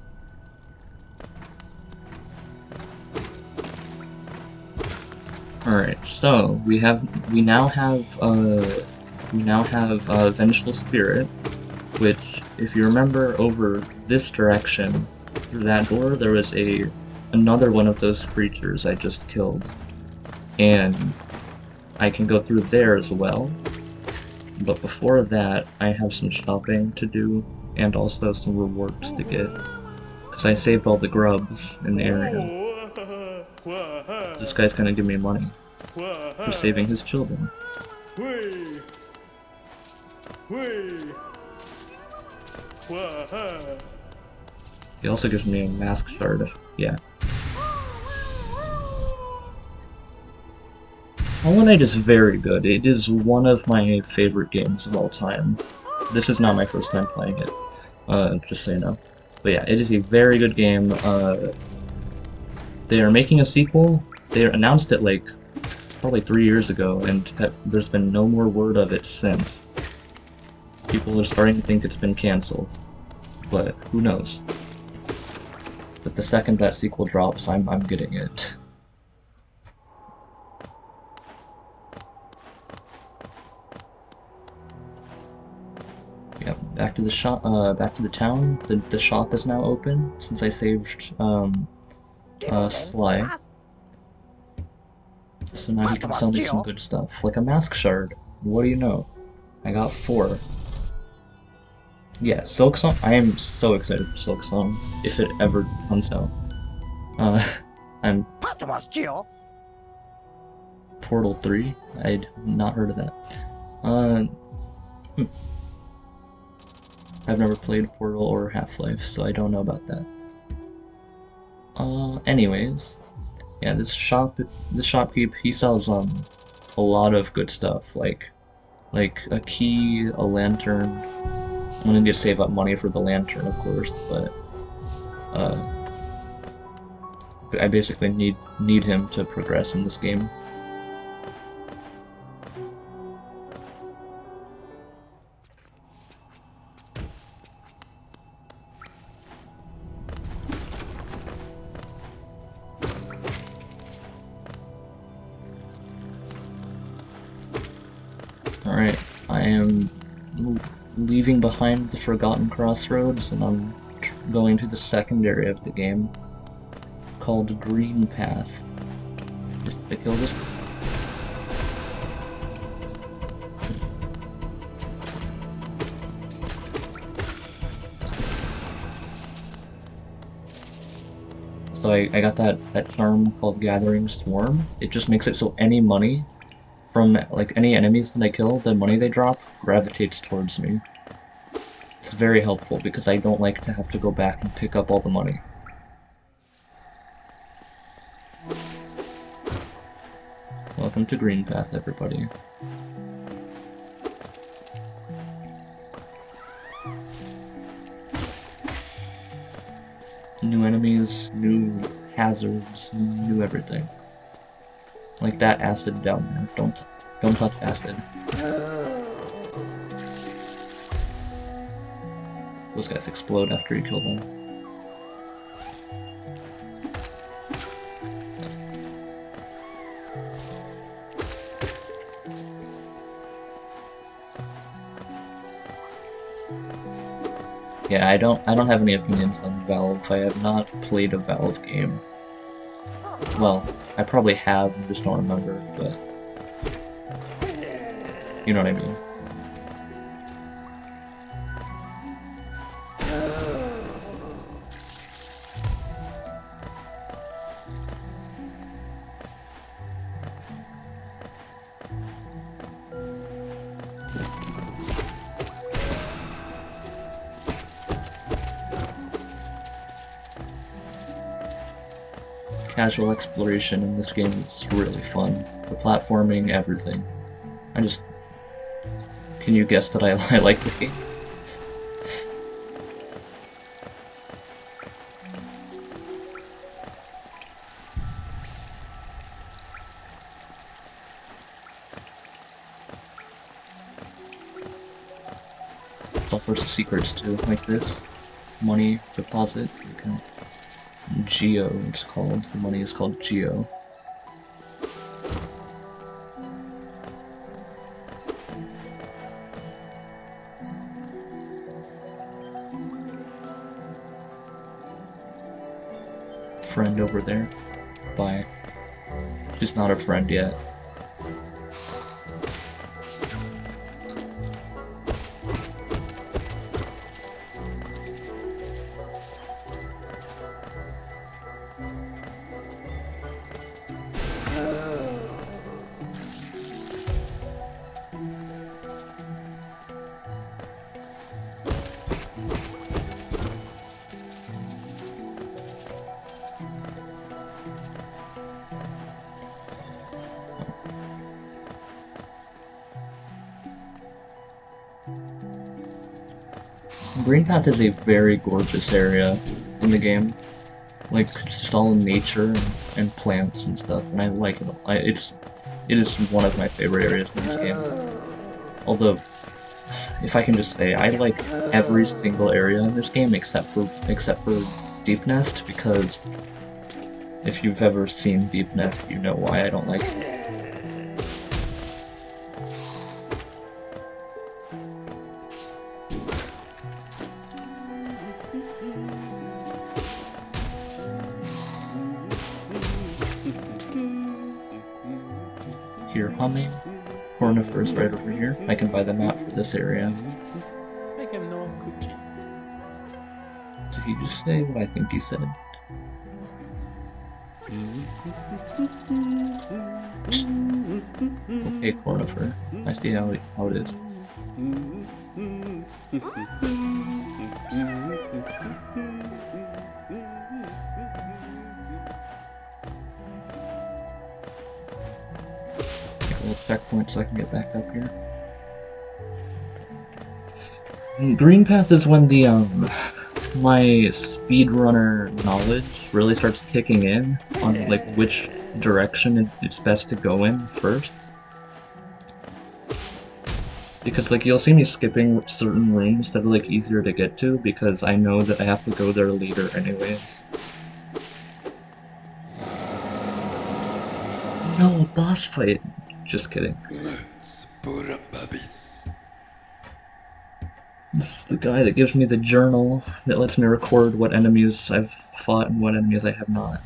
Alright, so we now have Vengeful Spirit, which, if you remember, over this direction through that door there was another one of those creatures I just killed, and I can go through there as well. But before that, I have some shopping to do and also some rewards to get, because I saved all the grubs in the area. This guy's gonna give me money for saving his children. He also gives me a mask shard. Yeah. Hollow Knight is very good. It is one of my favorite games of all time. This is not my first time playing it, just so you know. But yeah, it is a very good game. They are making a sequel. They announced it like probably 3 years ago, and there's been no more word of it since. People are starting to think it's been cancelled, but who knows? But the second that sequel drops, I'm getting it. Yeah, back to the shop. Back to the town. The shop is now open since I saved Sly. So now he can sell me some good stuff, like a mask shard. What do you know? I got 4. Yeah, Silk Song. I am so excited for Silk Song if it ever comes out. I'm Portal 3. I'd not heard of that. I've never played Portal or Half-Life, so I don't know about that. Anyways, yeah, this shopkeep, he sells a lot of good stuff, like a key, a lantern. I'm gonna need to save up money for the lantern, of course, but I basically need him to progress in this game. Alright, I am leaving behind the Forgotten Crossroads, and I'm going to the second area of the game, called Greenpath. Just to kill this. So I got that charm called Gathering Swarm. It just makes it so any money from like any enemies that I kill, the money they drop gravitates towards me. It's very helpful because I don't like to have to go back and pick up all the money. Welcome to Greenpath, everybody. New enemies, new hazards, new everything. Like that acid down there. Don't touch acid. Those guys explode after you kill them. Yeah, I don't have any opinions on Valve. I have not played a Valve game. Well, I probably have and just don't remember, but you know what I mean. Casual exploration in this game is really fun. The platforming, everything. Can you guess that I like this game? All sorts of secrets too, like this. Money deposit. You can Geo, it's called. The money is called Geo. Friend over there. Bye. She's not a friend yet. Greenpath is a very gorgeous area in the game. Like, just all nature and plants and stuff, and I like it. It is one of my favorite areas in this game. Although, if I can just say, I like every single area in this game except for Deep Nest, because if you've ever seen Deep Nest, you know why I don't like it. Here, humming. Cornifer's right over here. I can buy the map for this area. Did he just say what I think he said? Okay, Cornifer. I see how it is. Checkpoint so I can get back up here. Greenpath is when the my speedrunner knowledge really starts kicking in on like which direction it's best to go in first. Because like you'll see me skipping certain rooms that are like easier to get to because I know that I have to go there later anyways. No, boss fight. Just kidding. This is the guy that gives me the journal that lets me record what enemies I've fought and what enemies I have not.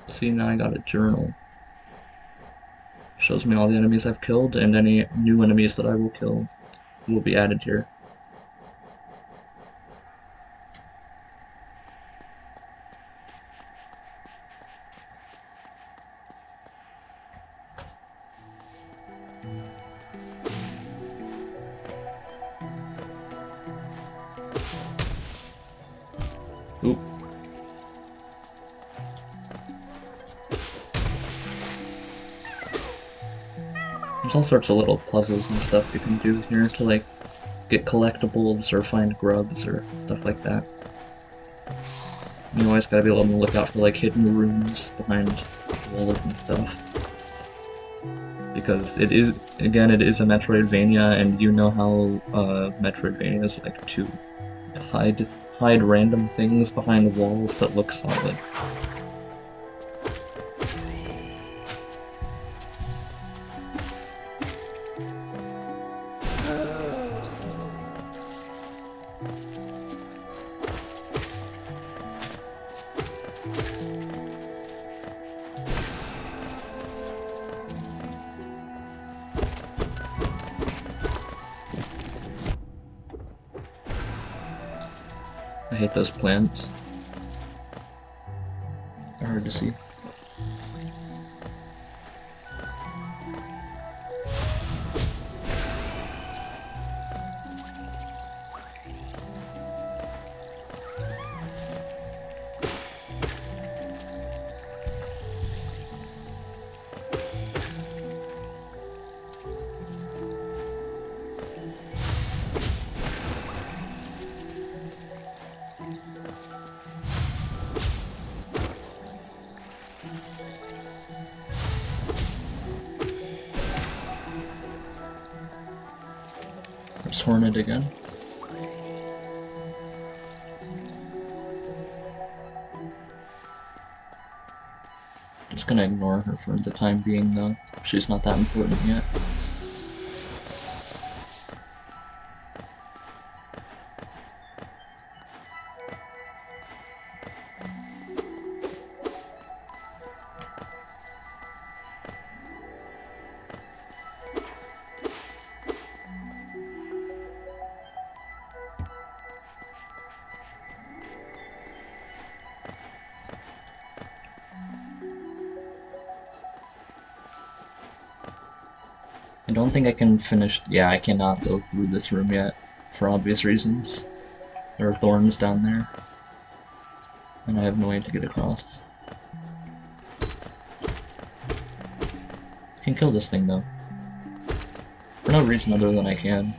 See, now I got a journal. Shows me all the enemies I've killed, and any new enemies that I will kill will be added here. Oop. There's all sorts of little puzzles and stuff you can do here to like get collectibles or find grubs or stuff like that. You always gotta be able to look out for like hidden rooms behind walls and stuff. Because it is, again, it is a Metroidvania, and you know how Metroidvanias like to hide random things behind walls that look solid. I hate those plants. They're hard to see. There's Hornet again. Just gonna ignore her for the time being though. She's not that important yet. I don't think I can finish. Yeah, I cannot go through this room yet, for obvious reasons. There are thorns down there. and I have no way to get across. I can kill this thing though. For no reason other than I can.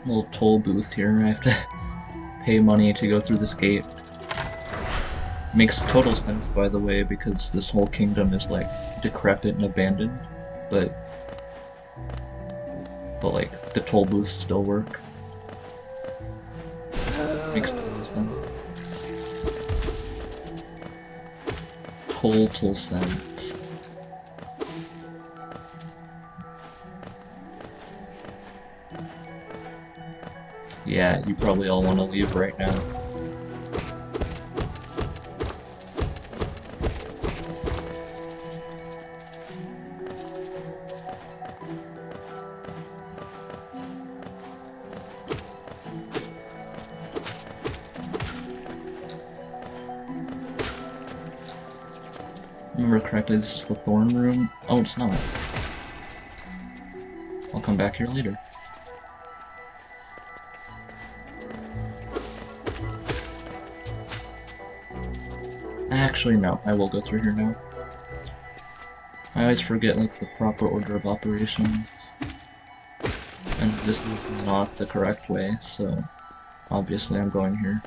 Little toll booth here. I have to pay money to go through this gate. Makes total sense, by the way, because this whole kingdom is like decrepit and abandoned, but like the toll booths still work. Makes total sense. Total sense. Yeah, you probably all want to leave right now. Remember correctly, this is the Thorn Room? Oh, it's not. I'll come back here later. Actually, no, I will go through here now. I always forget, like, the proper order of operations. And this is not the correct way, so obviously I'm going here.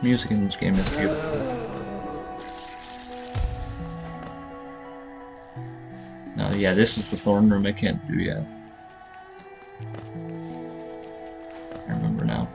Music in this game is beautiful. No, yeah, this is the Thorn Room I can't do yet. I remember now.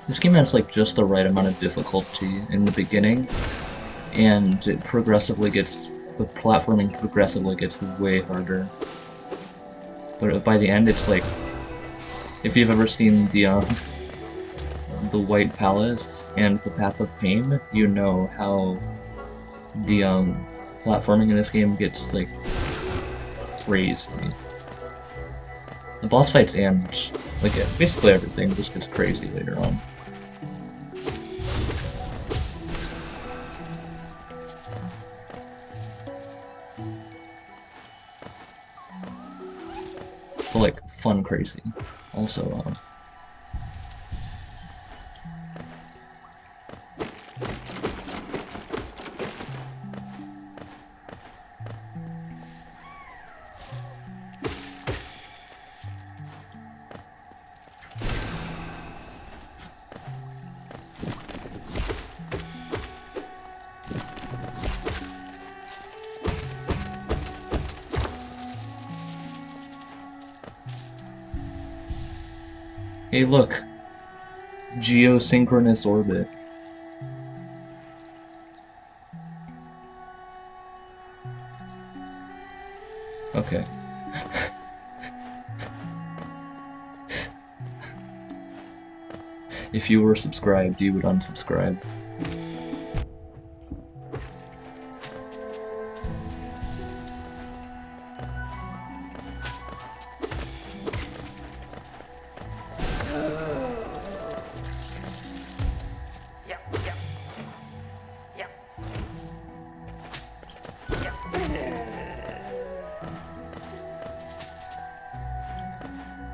This game has like just the right amount of difficulty in the beginning, and it progressively gets, the platforming progressively gets way harder. But by the end it's like, if you've ever seen the White Palace and the Path of Pain, you know how the platforming in this game gets like crazy. The boss fights and like basically everything just gets crazy later on. but like fun crazy. Also, hey look, geosynchronous orbit. Okay. If you were subscribed, you would unsubscribe.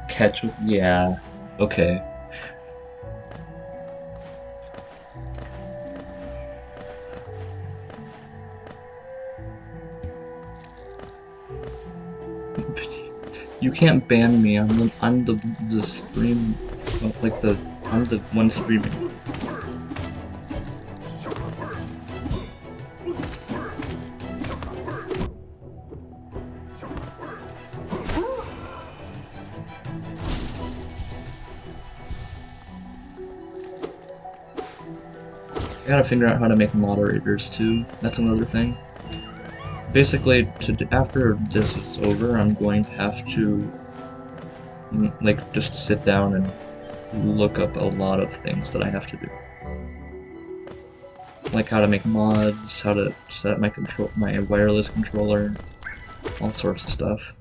Catch with, yeah, okay. You can't ban me. I'm the stream, like I'm the one streaming. I gotta figure out how to make moderators too. That's another thing. Basically, after this is over, I'm going to have to like just sit down and look up a lot of things that I have to do, like how to make mods, how to set up my wireless controller, all sorts of stuff.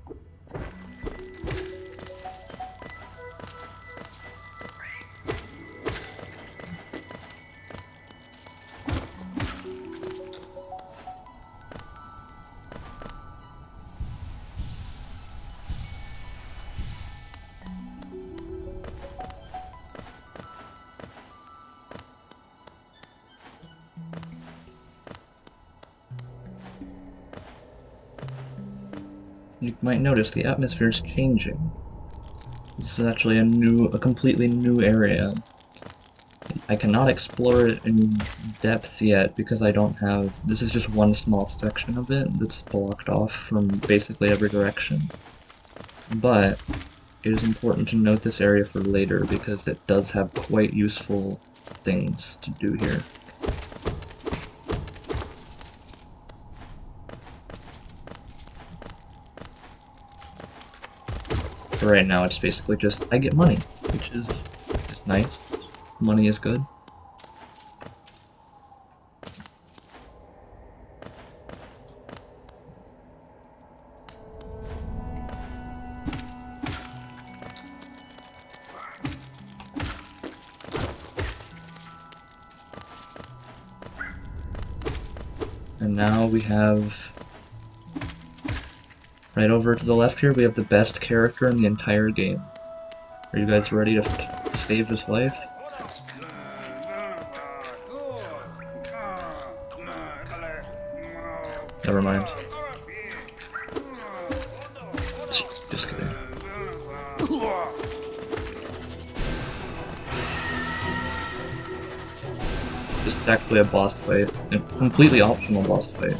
You might notice the atmosphere is changing. This is actually a completely new area. I cannot explore it in depth yet because I don't have. This is just one small section of it that's blocked off from basically every direction. But it is important to note this area for later because it does have quite useful things to do here. For right now, it's basically just I get money, which is nice. Money is good. And now we have, right over to the left here, we have the best character in the entire game. Are you guys ready to save his life? Never mind. Just kidding. This is actually a boss fight, a completely optional boss fight.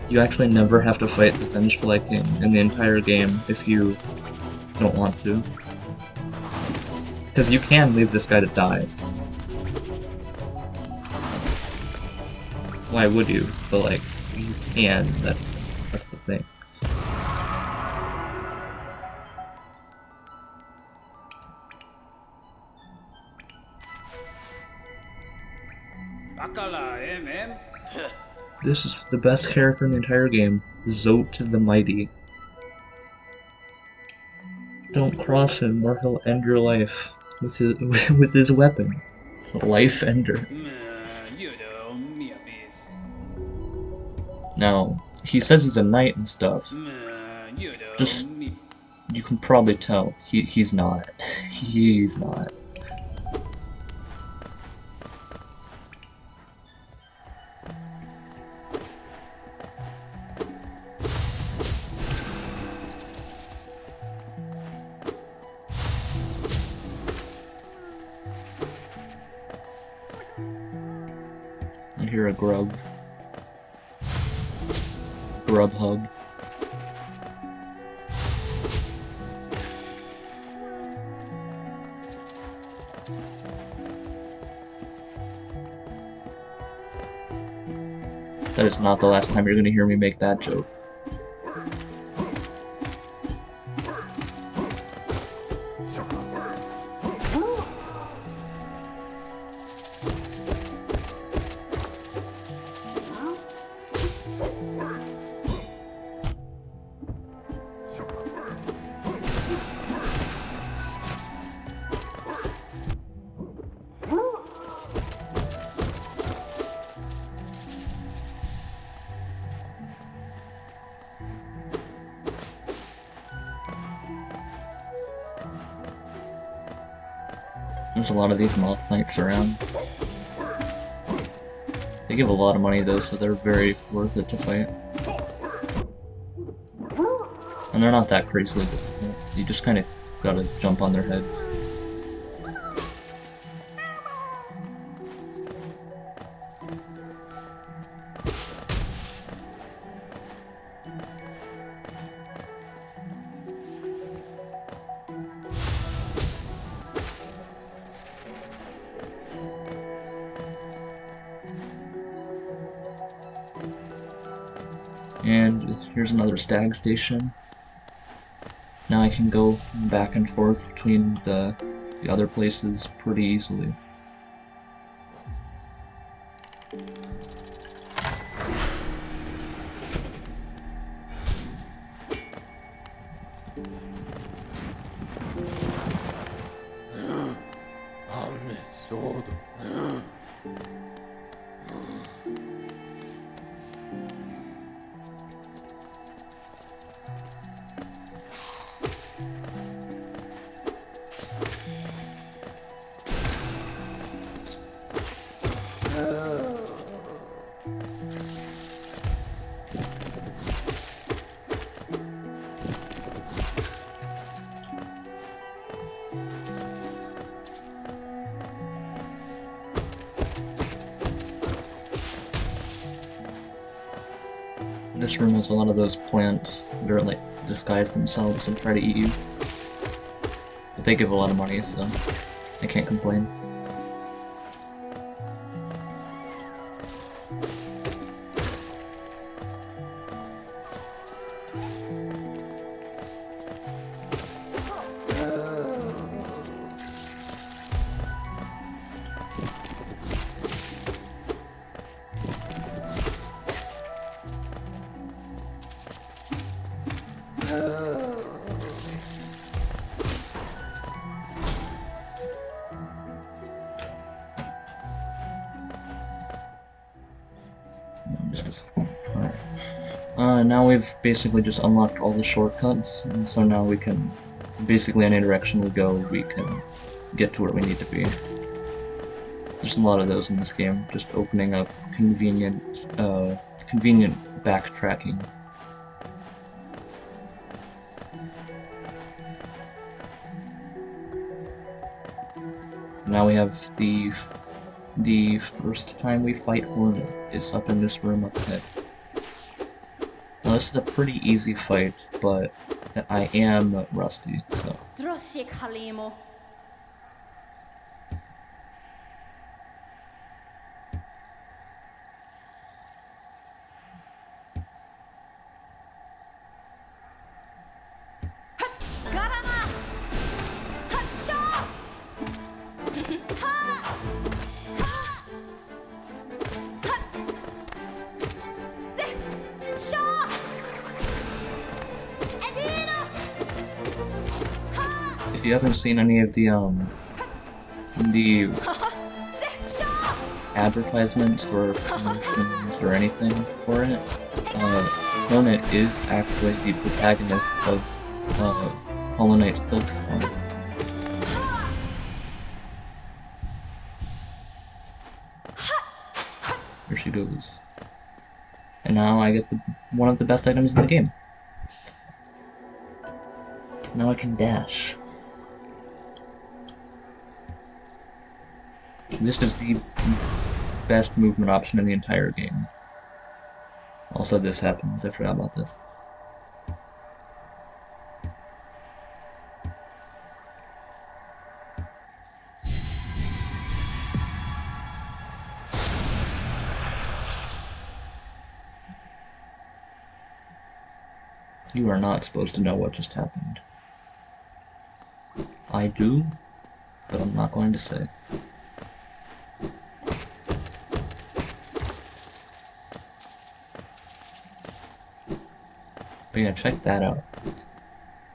You actually never have to fight the Vengeful King in the entire game if you don't want to. Because you can leave this guy to die. Why would you? But like, you can, that's the thing. This is the best character in the entire game, Zote the Mighty. Don't cross him or he'll end your life with his weapon. Life Ender. Now, he says he's a knight and stuff, Just, you can probably tell, he's not. He's not. I hear a grub. Grub hub. That is not the last time you're gonna hear me make that joke. There's a lot of these moth knights around. They give a lot of money though, so they're very worth it to fight. And they're not that crazily difficult. You just kind of gotta jump on their heads. And here's another stag station. Now I can go back and forth between the other places pretty easily. This room has a lot of those plants that are like disguise themselves and try to eat you. But they give a lot of money, so I can't complain. Now we've basically just unlocked all the shortcuts, and so now we can, basically any direction we go, we can get to where we need to be. There's a lot of those in this game, just opening up convenient backtracking. Now we have the first time we fight Hornet is up in this room up ahead. Now this is a pretty easy fight, but I am rusty, so. If you haven't seen any of the advertisements or promotions or anything for it, opponent is actually the protagonist of Hollow Knight Silksong. There she goes. And now I get one of the best items in the game. Now I can dash. This is the best movement option in the entire game. Also, this happens. I forgot about this. You are not supposed to know what just happened. I do, but I'm not going to say. But yeah, check that out.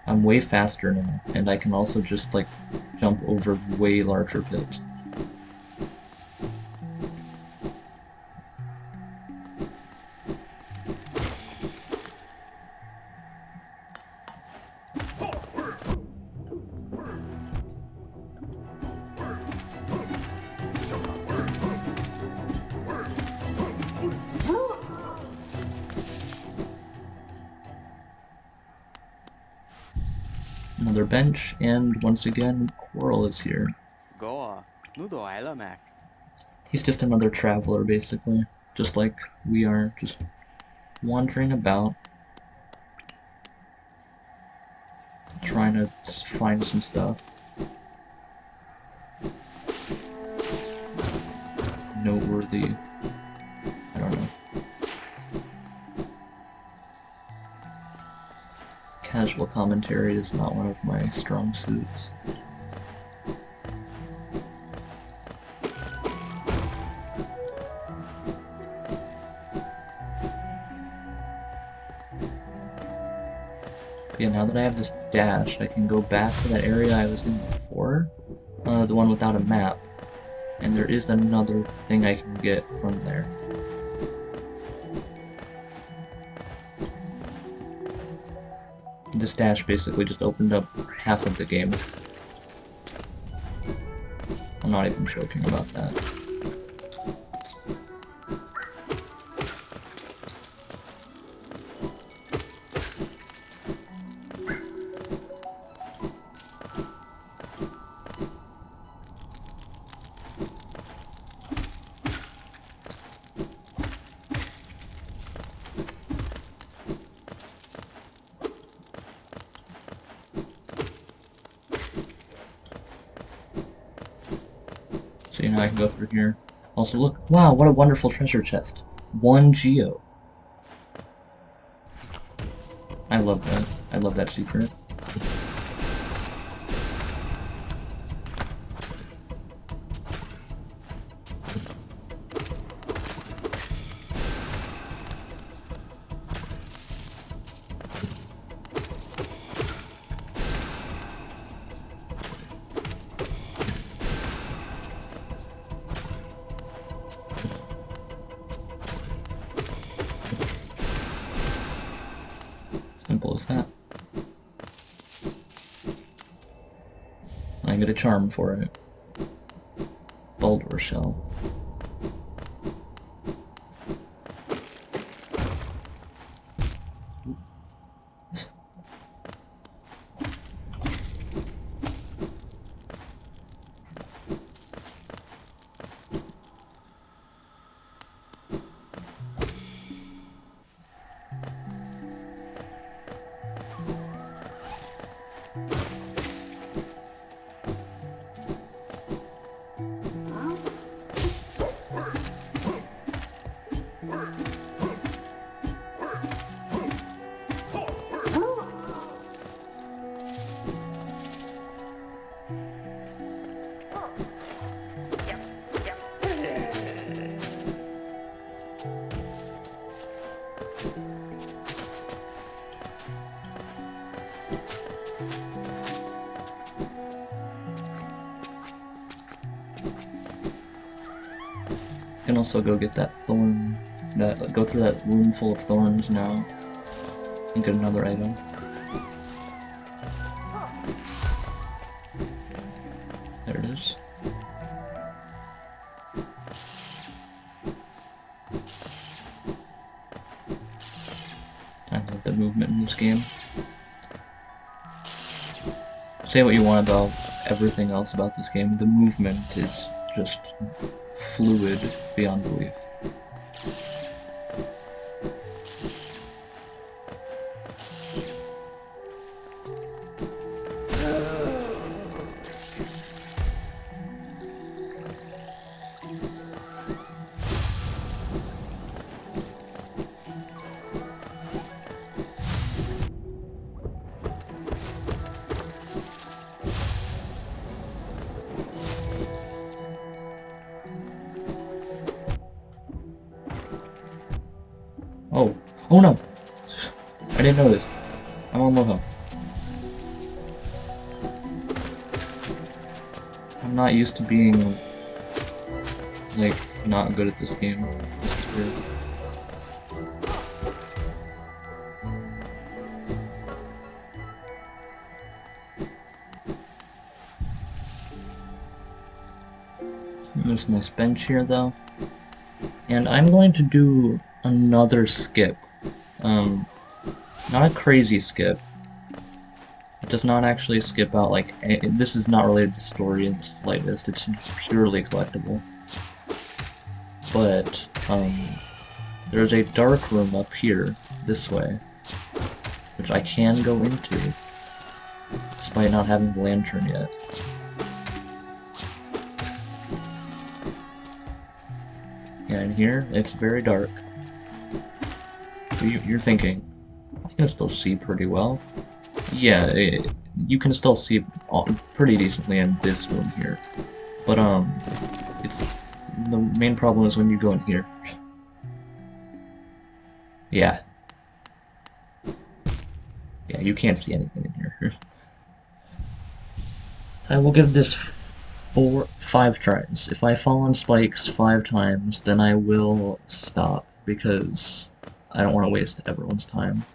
I'm way faster now, and I can also just, like, jump over way larger pits. Another bench, and once again, Quarrel is here. He's just another traveler, basically. Just like we are, just wandering about, trying to find some stuff. Noteworthy. I don't know. Casual commentary is not one of my strong suits. But yeah, now that I have this dash, I can go back to that area I was in before, the one without a map, and there is another thing I can get from there. This dash basically just opened up half of the game. I'm not even joking about that. So now I can go through here. Also, look, wow, what a wonderful treasure chest. 1 geo. I love that. I love that secret. Simple as that. I get a charm for it. Baldur shell. I can also go get that thorn, go through that room full of thorns now. and get another item. There it is. I love the movement in this game. Say what you want about everything else about this game, the movement is just fluid beyond belief. Oh. Oh no! I didn't know this. I'm on low health. I'm not used to being, like, not good at this game. This is weird. There's a nice bench here, though. And I'm going to do another skip. Not a crazy skip. It does not actually skip out, like, this is not related to story in the slightest, it's purely collectible. But, there's a dark room up here, this way, which I can go into, despite not having the lantern yet. Yeah, in here, it's very dark. You're thinking, you can still see pretty well. Yeah, you can still see pretty decently in this room here. But, the main problem is when you go in here. Yeah. Yeah, you can't see anything in here. I will give this 5 tries. If I fall on spikes 5 times, then I will stop, because I don't want to waste everyone's time.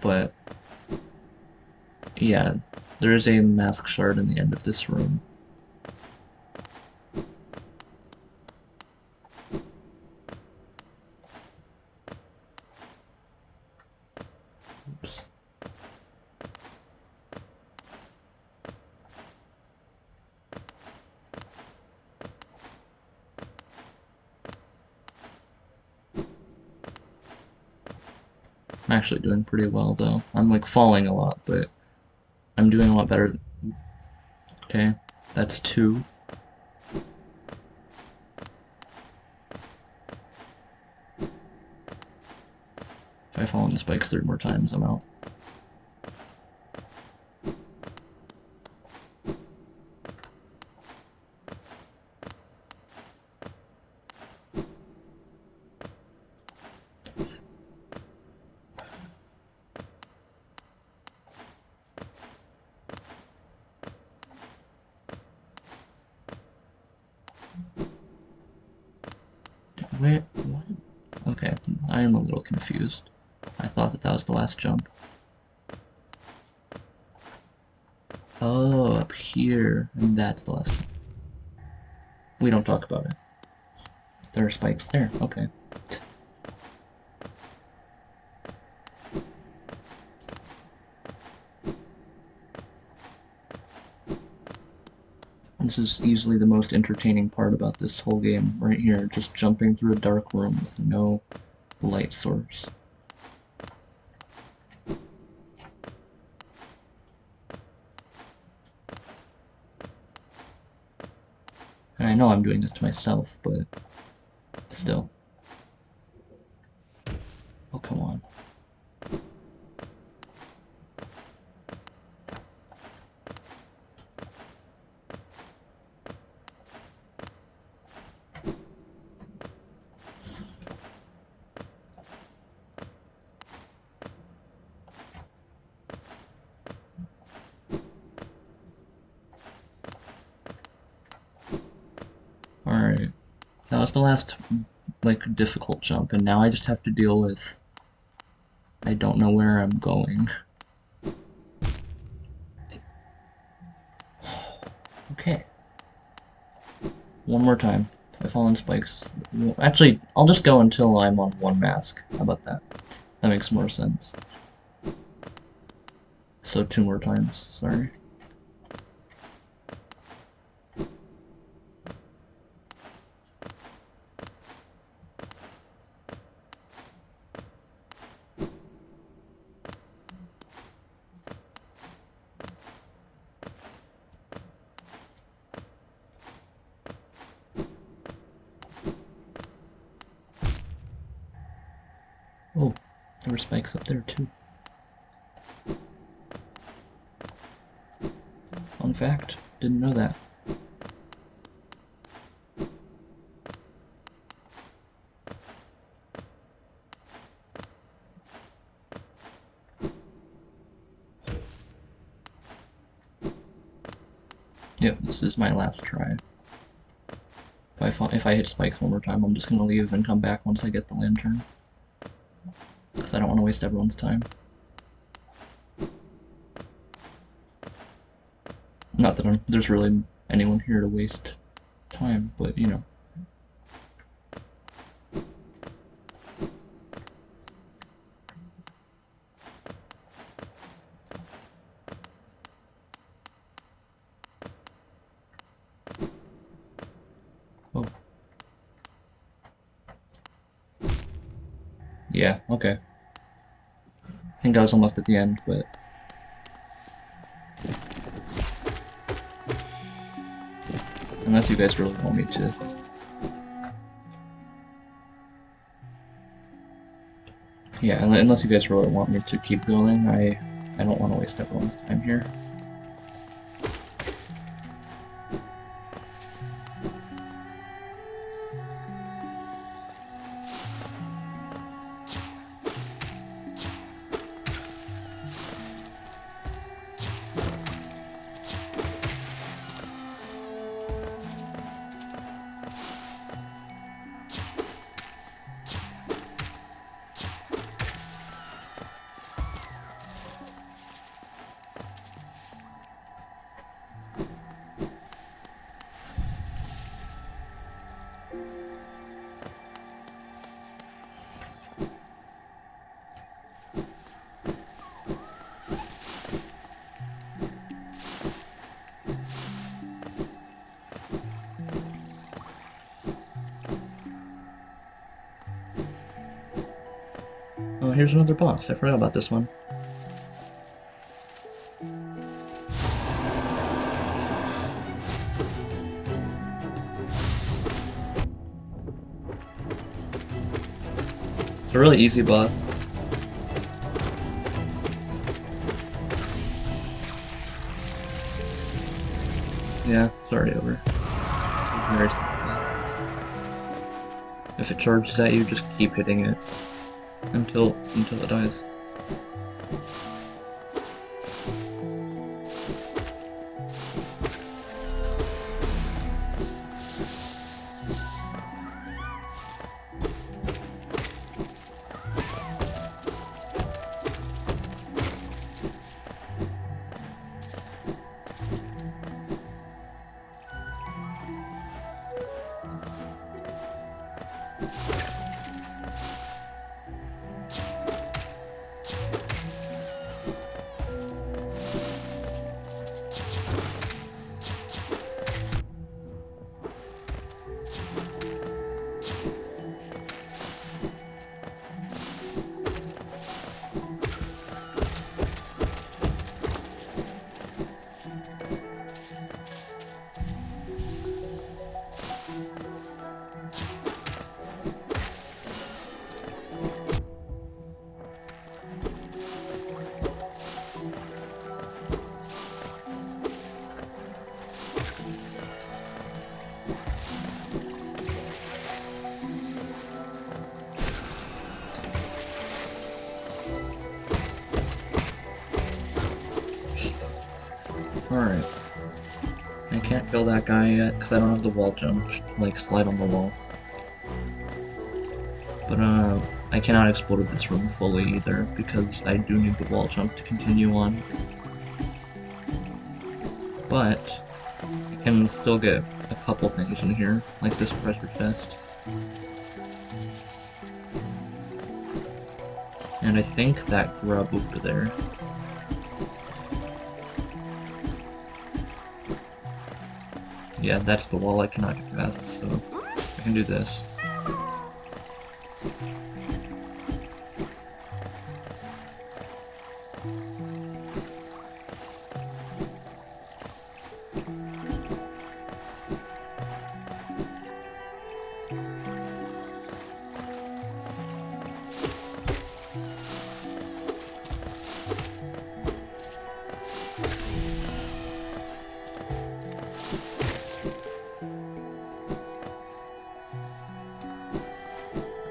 But, yeah, there is a mask shard in the end of this room. Oops. I'm actually doing pretty well, though. I'm, like, falling a lot, but I'm doing a lot better. Okay, that's 2. If I fall on the spikes 3 more times, I'm out. Wait, what? Okay, I am a little confused. I thought that was the last jump. Oh, up here, and that's the last jump. We don't talk about it. There are spikes there, okay. This is easily the most entertaining part about this whole game, right here, just jumping through a dark room with no light source. And I know I'm doing this to myself, but still. Oh, come on. Alright. That was the last like difficult jump, and now I just have to deal with I don't know where I'm going. Okay. One more time. I fall on spikes. Actually, I'll just go until I'm on one mask. How about that? That makes more sense. So 2 more times, sorry. Oh, there were spikes up there too. Fun fact, didn't know that. Yep, this is my last try. If I hit spikes one more time, I'm just gonna leave and come back once I get the lantern. Because I don't want to waste everyone's time. Not that there's really anyone here to waste time, but you know. Oh. Yeah, okay. I think I was almost at the end, but... Unless you guys really want me to. Yeah, unless you guys really want me to keep going, I don't want to waste everyone's time here. Oh, here's another boss. I forgot about this one. It's a really easy boss. Yeah, it's already over. It's very simple. If it charges at you, just keep hitting it until it dies. Alright. I can't kill that guy yet because I don't have the wall jump, like slide on the wall. But I cannot explore this room fully either, because I do need the wall jump to continue on. But I can still get a couple things in here, like this treasure chest. And I think that grub over there. Yeah, that's the wall I cannot get past, so I can do this.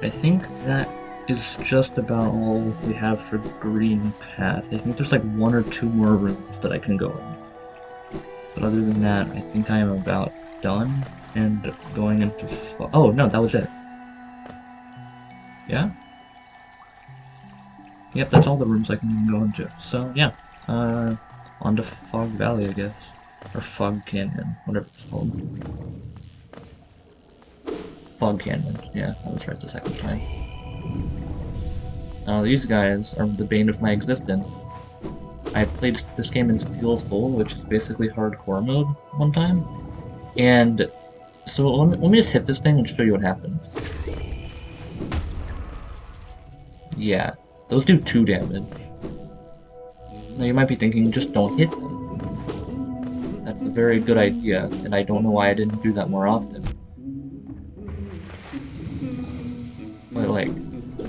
I think that is just about all we have for Greenpath. I think there's like 1 or 2 more rooms that I can go in. But other than that, I think I am about done and going into oh no, that was it. Yeah? Yep, that's all the rooms I can even go into. So yeah, on to Fog Valley, I guess. Or Fog Canyon, whatever it's called. Fog Canyon, yeah, I was right the second time. These guys are the bane of my existence. I played this game in Steel Soul, which is basically hardcore mode, one time. And so let me just hit this thing and show you what happens. Yeah, those do 2 damage. Now you might be thinking, just don't hit them. That's a very good idea, and I don't know why I didn't do that more often. But like,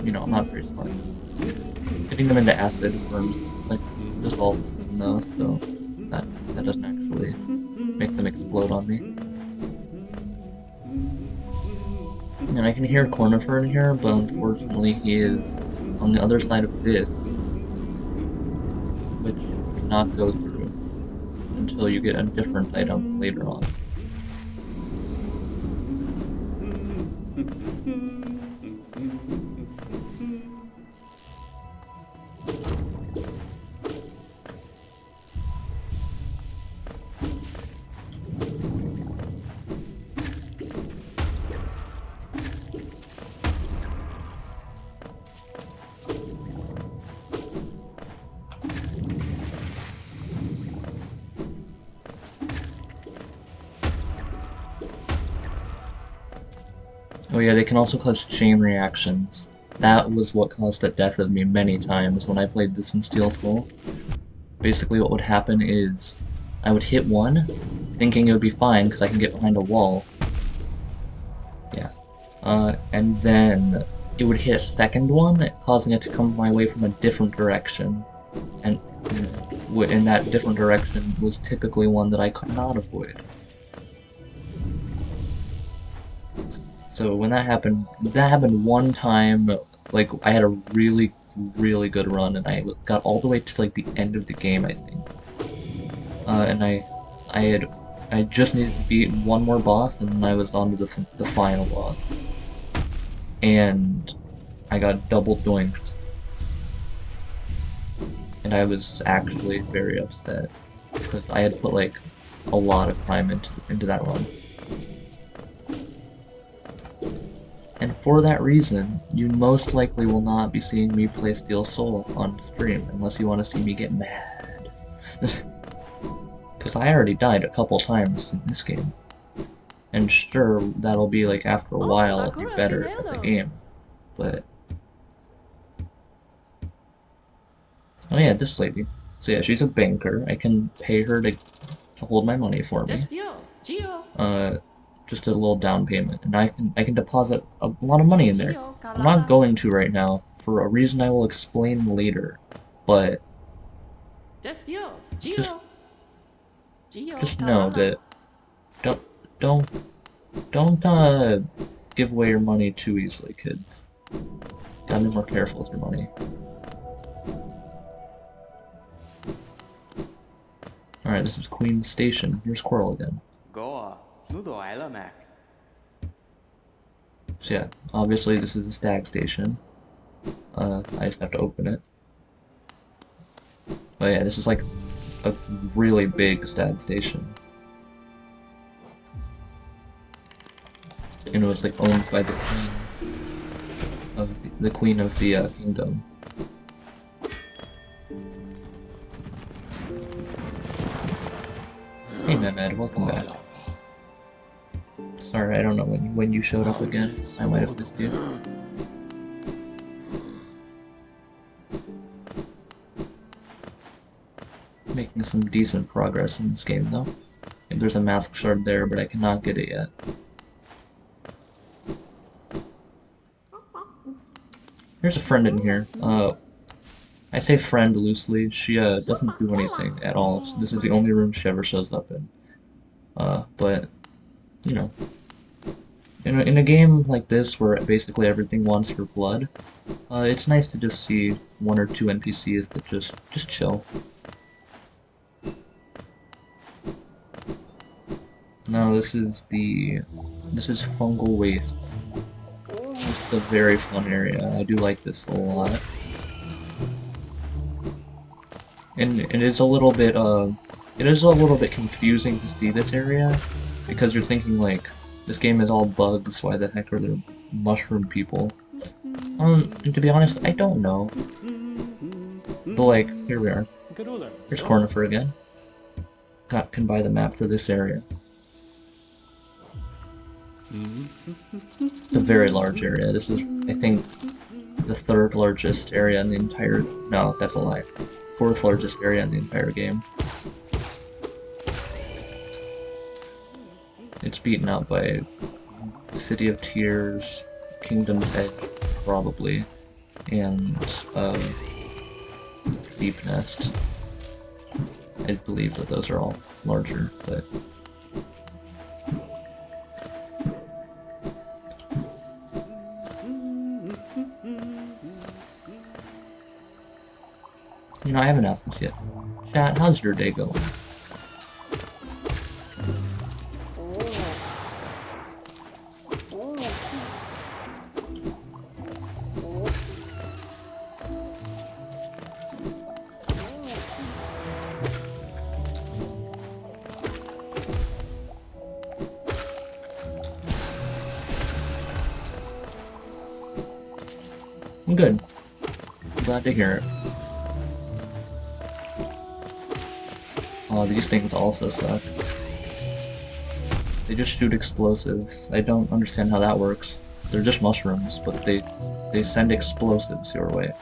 you know, I'm not very smart. Hitting them into acid burns, like, dissolves them though, so that doesn't actually make them explode on me. And I can hear Cornifer in here, but unfortunately he is on the other side of this, which you cannot go through until you get a different item later on. Oh yeah, they can also cause chain reactions. That was what caused the death of me many times when I played this in Steel Soul. Basically what would happen is, I would hit one, thinking it would be fine because I can get behind a wall. Yeah. And then it would hit a second one, causing it to come my way from a different direction. And in that different direction was typically one that I could not avoid. So when that happened one time, like, I had a really, really good run, and I got all the way to, like, the end of the game, I think. And I just needed to beat one more boss, and then I was on to the final boss. And I got double doinked. And I was actually very upset, because I had put, like, a lot of time into that run. And for that reason, you most likely will not be seeing me play Steel Soul on stream, unless you want to see me get mad. Because I already died a couple times in this game. And sure, that'll be like after a while I'll be better at the game, but... Oh yeah, this lady. So yeah, she's a banker. I can pay her to hold my money for me. Just a little down payment, and I can deposit a lot of money in there. I'm not going to right now for a reason I will explain later, but just know that don't give away your money too easily, kids. Gotta be more careful with your money. Alright, this is Queen Station. Here's Squirrel again. So yeah, obviously this is the Stag station. I just have to open it. But yeah, this is like a really big Stag station. And it was like owned by the queen of the kingdom. Hey Mehmed, welcome back. Sorry, I don't know when you showed up again. I might have missed you. Making some decent progress in this game though. And there's a mask shard there, but I cannot get it yet. There's a friend in here. I say friend loosely. She doesn't do anything at all. This is the only room she ever shows up in. But you know, in a game like this where basically everything wants your blood, it's nice to just see one or two NPCs that just chill. No, this is Fungal Waste. This is a very fun area. I do like this a lot. And it is a little bit confusing to see this area because you're thinking like this game is all bugs, why the heck are there mushroom people? To be honest, I don't know. But like, here we are. Here's Cornifer again. Can buy the map for this area. It's a very large area. This is, I think, the third largest area in the entire... No, that's a lie. Fourth largest area in the entire game. It's beaten out by the City of Tears, Kingdom's Edge, probably, and Deep Nest. I believe that those are all larger, but... You know, I haven't asked this yet. Chat, how's your day going? I'm good. I'm glad to hear it. Oh, these things also suck. They just shoot explosives. I don't understand how that works. They're just mushrooms, but they send explosives your way.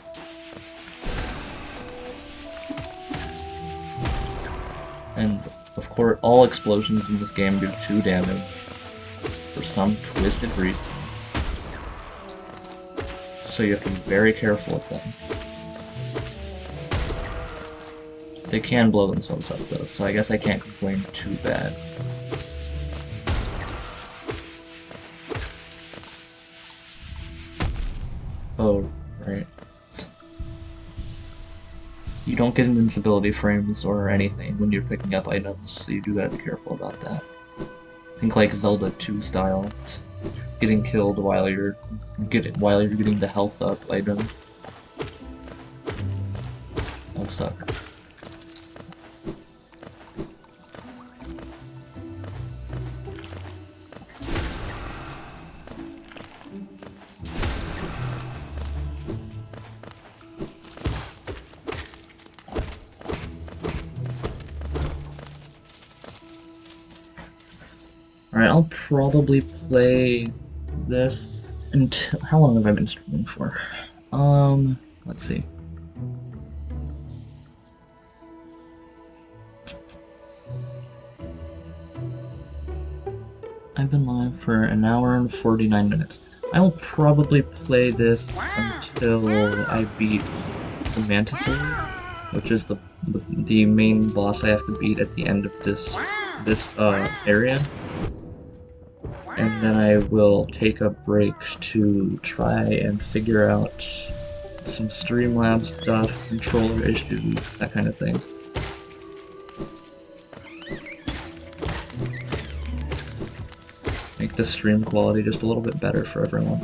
And of course, all explosions in this game do 2 damage for some twisted reason. So you have to be very careful with them. They can blow themselves up though, so I guess I can't complain too bad. Oh, right. You don't get invincibility frames or anything when you're picking up items, so you do gotta be careful about that. Think like Zelda 2 style, getting killed while you're getting the health up item. That would suck. Alright, I'll probably play this until... How long have I been streaming for? Let's see. I've been live for an hour and 49 minutes. I will probably play this until I beat the Mantis Lords, which is the main boss I have to beat at the end of this area. And then I will take a break to try and figure out some Streamlabs stuff, controller issues, that kind of thing. Like the stream quality just a little bit better for everyone.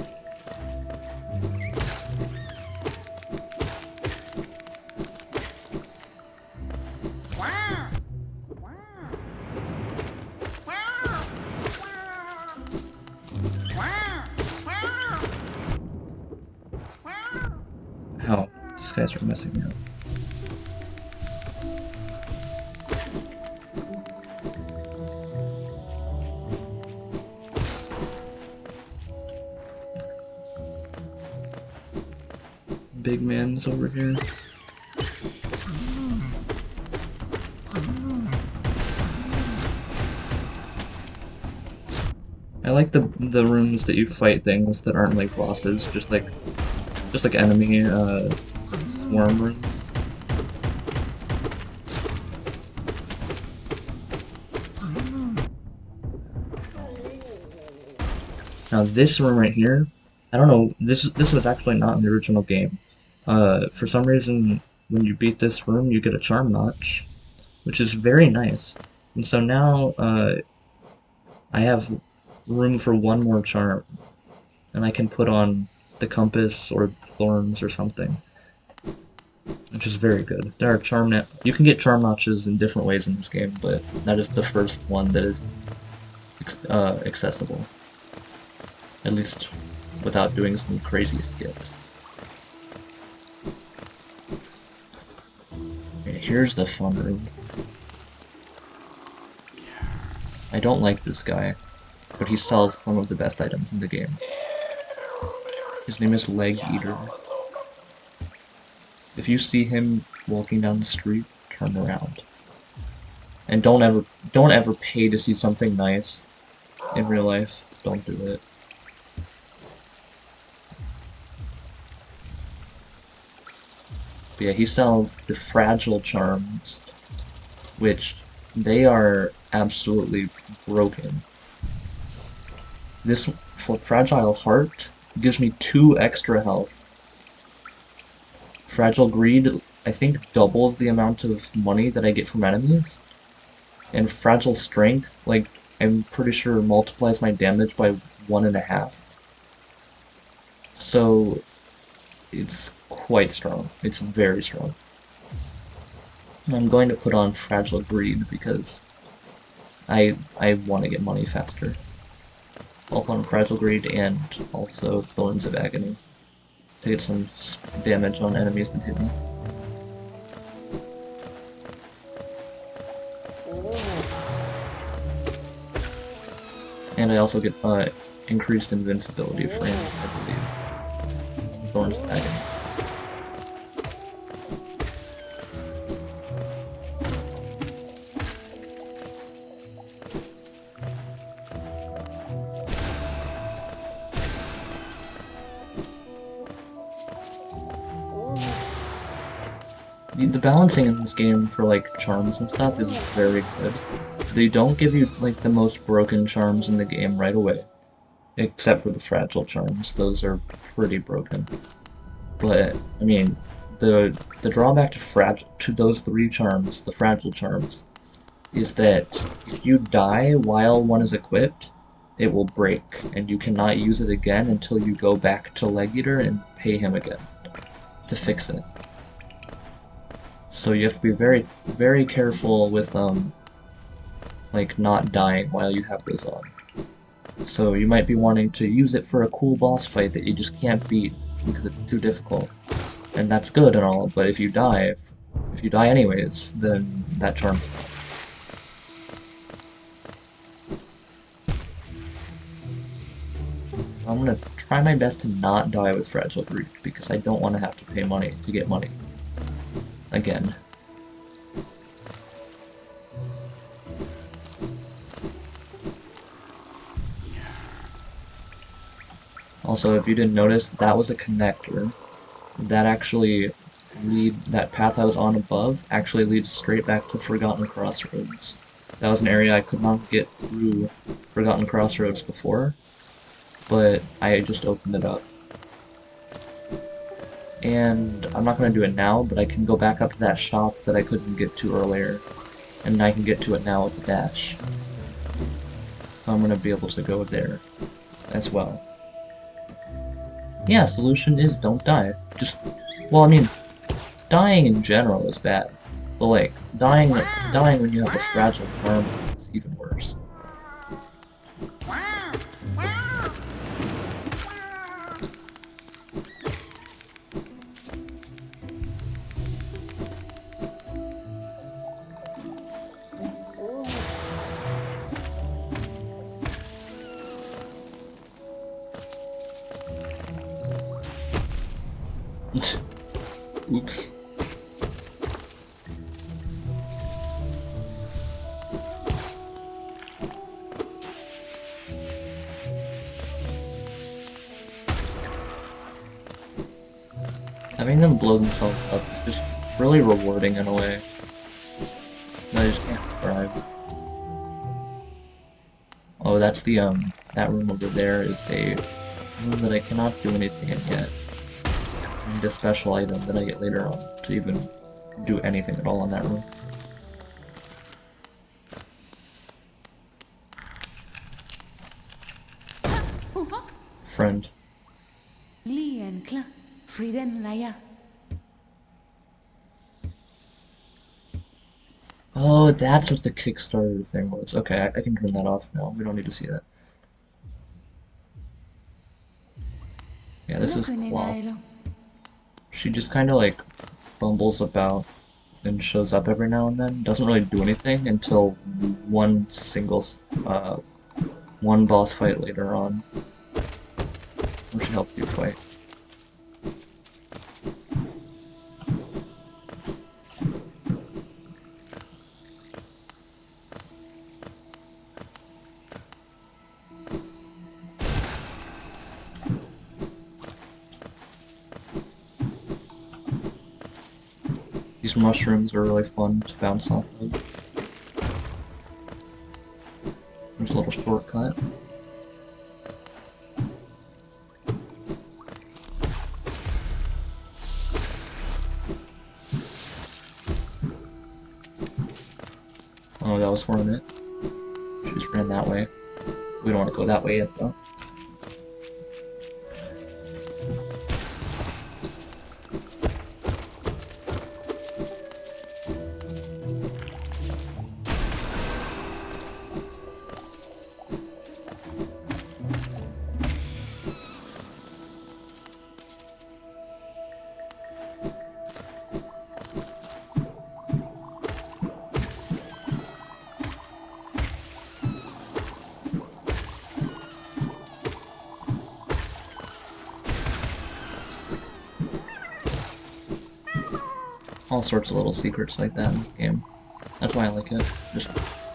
How? These guys are messing me up. Big man's over here. I like the rooms that you fight things that aren't like bosses, just like enemy swarm rooms. Now this room right here, I don't know, this was actually not in the original game. For some reason, when you beat this room, you get a charm notch, which is very nice. And so now, I have room for one more charm, and I can put on the compass or thorns or something, which is very good. There are you can get charm notches in different ways in this game, but that is the first one that is accessible, at least without doing some crazy skips. Okay, here's the fun room. I don't like this guy, but he sells some of the best items in the game. His name is Leg Eater. If you see him walking down the street, turn around. And don't ever pay to see something nice in real life. Don't do it. But yeah, he sells the fragile charms, which they are absolutely broken. This fragile heart gives me 2 extra health. Fragile greed, I think, doubles the amount of money that I get from enemies. And fragile strength, like, I'm pretty sure multiplies my damage by 1.5. So it's quite strong. It's very strong. I'm going to put on Fragile Greed because I want to get money faster. I'll put on Fragile Greed and also Thorns of Agony to get some damage on enemies that hit me. And I also get increased invincibility frames, I believe. Thorns of Agony. The balancing in this game for like charms and stuff is very good. They don't give you like the most broken charms in the game right away, except for the fragile charms. Those are pretty broken. But I mean, the drawback to those 3 charms, the fragile charms, is that if you die while one is equipped, it will break, and you cannot use it again until you go back to Leg Eater and pay him again to fix it. So you have to be very, very careful with like not dying while you have those on. So you might be wanting to use it for a cool boss fight that you just can't beat because it's too difficult, and that's good and all. But if you die, if you die anyways, then that charm. I'm gonna try my best to not die with Fragile Greed because I don't want to have to pay money to get money. Again. Also, if you didn't notice, that was a connector. That actually that path I was on above actually leads straight back to Forgotten Crossroads. That was an area I could not get through Forgotten Crossroads before, but I just opened it up. And I'm not going to do it now, but I can go back up to that shop that I couldn't get to earlier, and I can get to it now with the dash. So I'm gonna be able to go there as well. Yeah, solution is don't die. Just, well, I mean, dying in general is bad, but like dying when you have a fragile farm is even worse. Oops. Having them blow themselves up is just really rewarding in a way. I just can't describe. Oh, that's the that room over there is a room that I cannot do anything in yet. I need a special item that I get later on to even do anything at all in that room. Friend. Oh, that's what the Kickstarter thing was. Okay, I can turn that off now. We don't need to see that. Yeah, this is Claw. She just kind of like bumbles about and shows up every now and then. Doesn't really do anything until one boss fight later on. Or she helps you fight. These mushrooms are really fun to bounce off of. There's a little shortcut. Oh, that was worth it. She just ran that way. We don't want to go that way yet, though. All sorts of little secrets like that in this game. That's why I like it. Just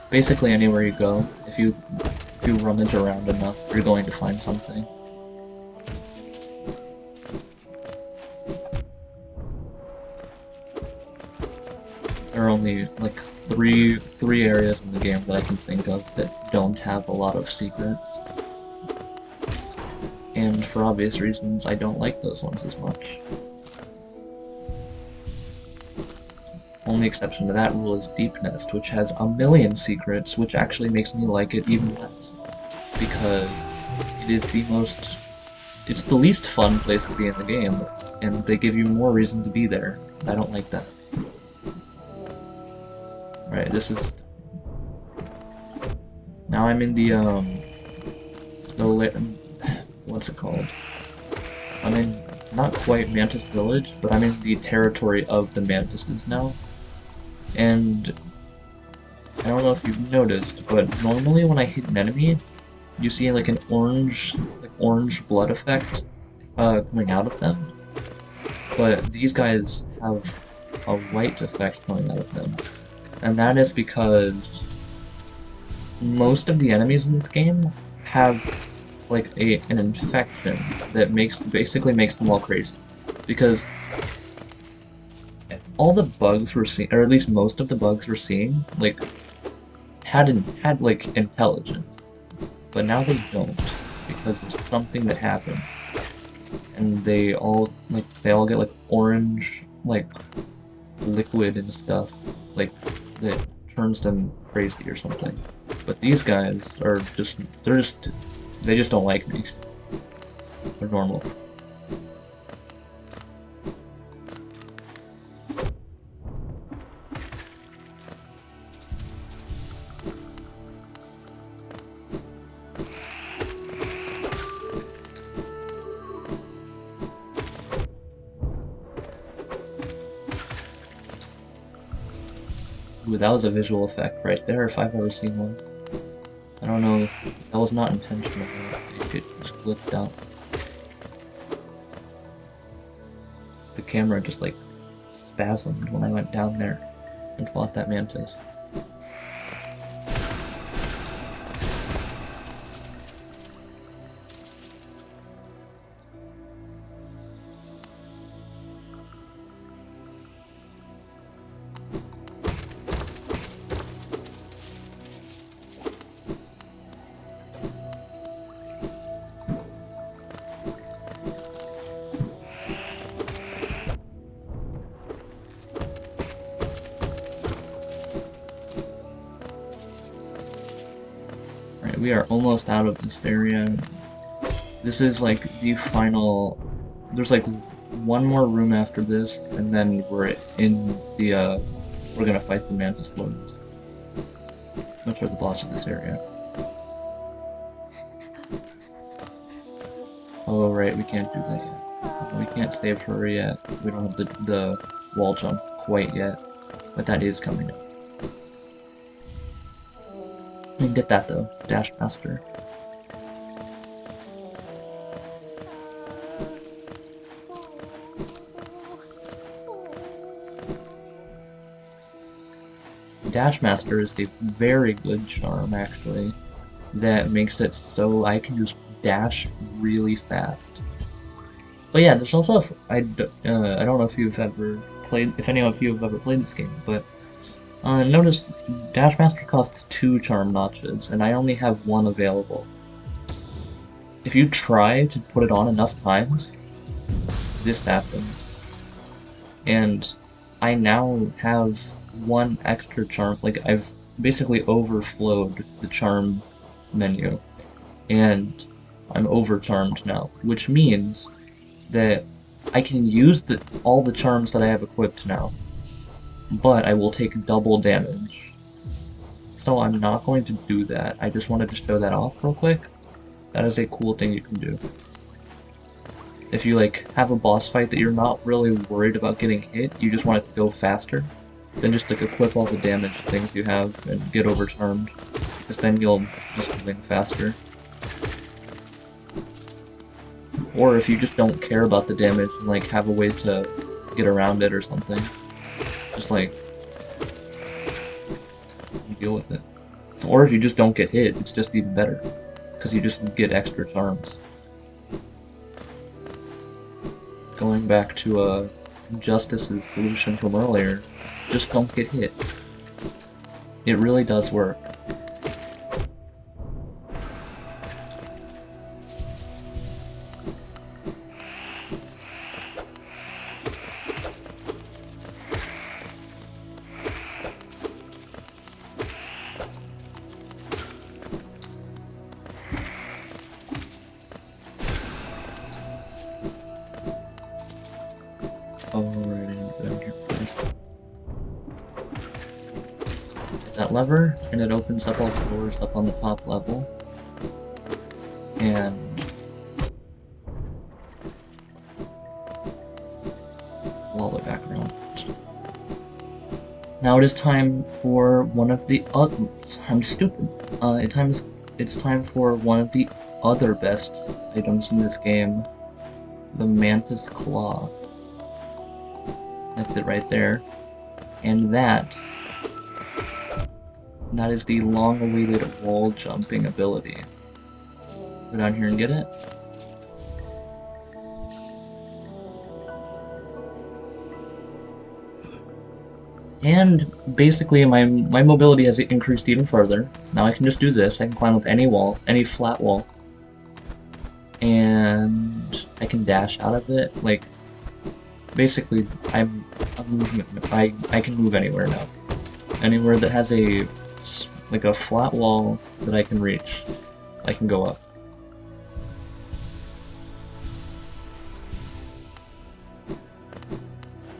basically anywhere you go, if you rummage around enough, you're going to find something. There are only like three areas in the game that I can think of that don't have a lot of secrets. And for obvious reasons, I don't like those ones as much. Only exception to that rule is Deep Nest, which has a million secrets, which actually makes me like it even less. Because it's the least fun place to be in the game, and they give you more reason to be there. I don't like that. Right, this is... Now I'm in the what's it called? I'm in, not quite Mantis Village, but I'm in the territory of the Mantises now. And I don't know if you've noticed, but normally when I hit an enemy, you see like an orange blood effect coming out of them. But these guys have a white effect coming out of them. And that is because most of the enemies in this game have like an infection that basically makes them all crazy. Because all the bugs we're seeing, or at least most of the bugs we're seeing, like had like intelligence, but now they don't because it's something that happened, and they all get like orange like liquid and stuff like that turns them crazy or something. But these guys are just, they just don't like me. They're normal. Ooh, that was a visual effect right there, if I've ever seen one. I don't know, that was not intentional, it just glitched out. The camera just like spasmed when I went down there and fought that mantis. We are almost out of this area. This is like the final. There's like one more room after this, and then we're in the. We're gonna fight the Mantis Lords, which are the boss of this area. Oh right, we can't do that yet. We can't save her yet. We don't have the wall jump quite yet, but that is coming up. We can get that though, Dash Master. Dash Master is a very good charm actually, that makes it so I can just dash really fast. But yeah, there's also I don't know if you've ever played, if any of you have ever played this game, but notice Dash Master costs 2 charm notches, and I only have 1 available. If you try to put it on enough times, this happens. And I now have 1 extra charm, like I've basically overflowed the charm menu, and I'm over-charmed now, which means that I can use all the charms that I have equipped now, but I will take double damage. So I'm not going to do that. I just wanted to show that off real quick. That is a cool thing you can do. If you like have a boss fight that you're not really worried about getting hit, you just want it to go faster, then just like equip all the damage things you have and get over-charmed, because then you'll just win faster. Or if you just don't care about the damage and like have a way to get around it or something, just like deal with it. Or if you just don't get hit, it's just even better, because you just get extra charms. Going back to Justice's solution from earlier, just don't get hit. It really does work. Alrighty, down here first. Hit that lever, and it opens up all the doors up on the top level. And all the way back around. Now it is time for one of the other. I'm stupid. It's time for one of the other best items in this game, the Mantis Claw. That's it right there. And that is the long-awaited wall jumping ability. Go down here and get it. And basically my mobility has increased even further. Now I can just do this. I can climb up any wall, any flat wall. And I can dash out of it. Like, basically, I can move anywhere now. Anywhere that has a like a flat wall that I can reach. I can go up.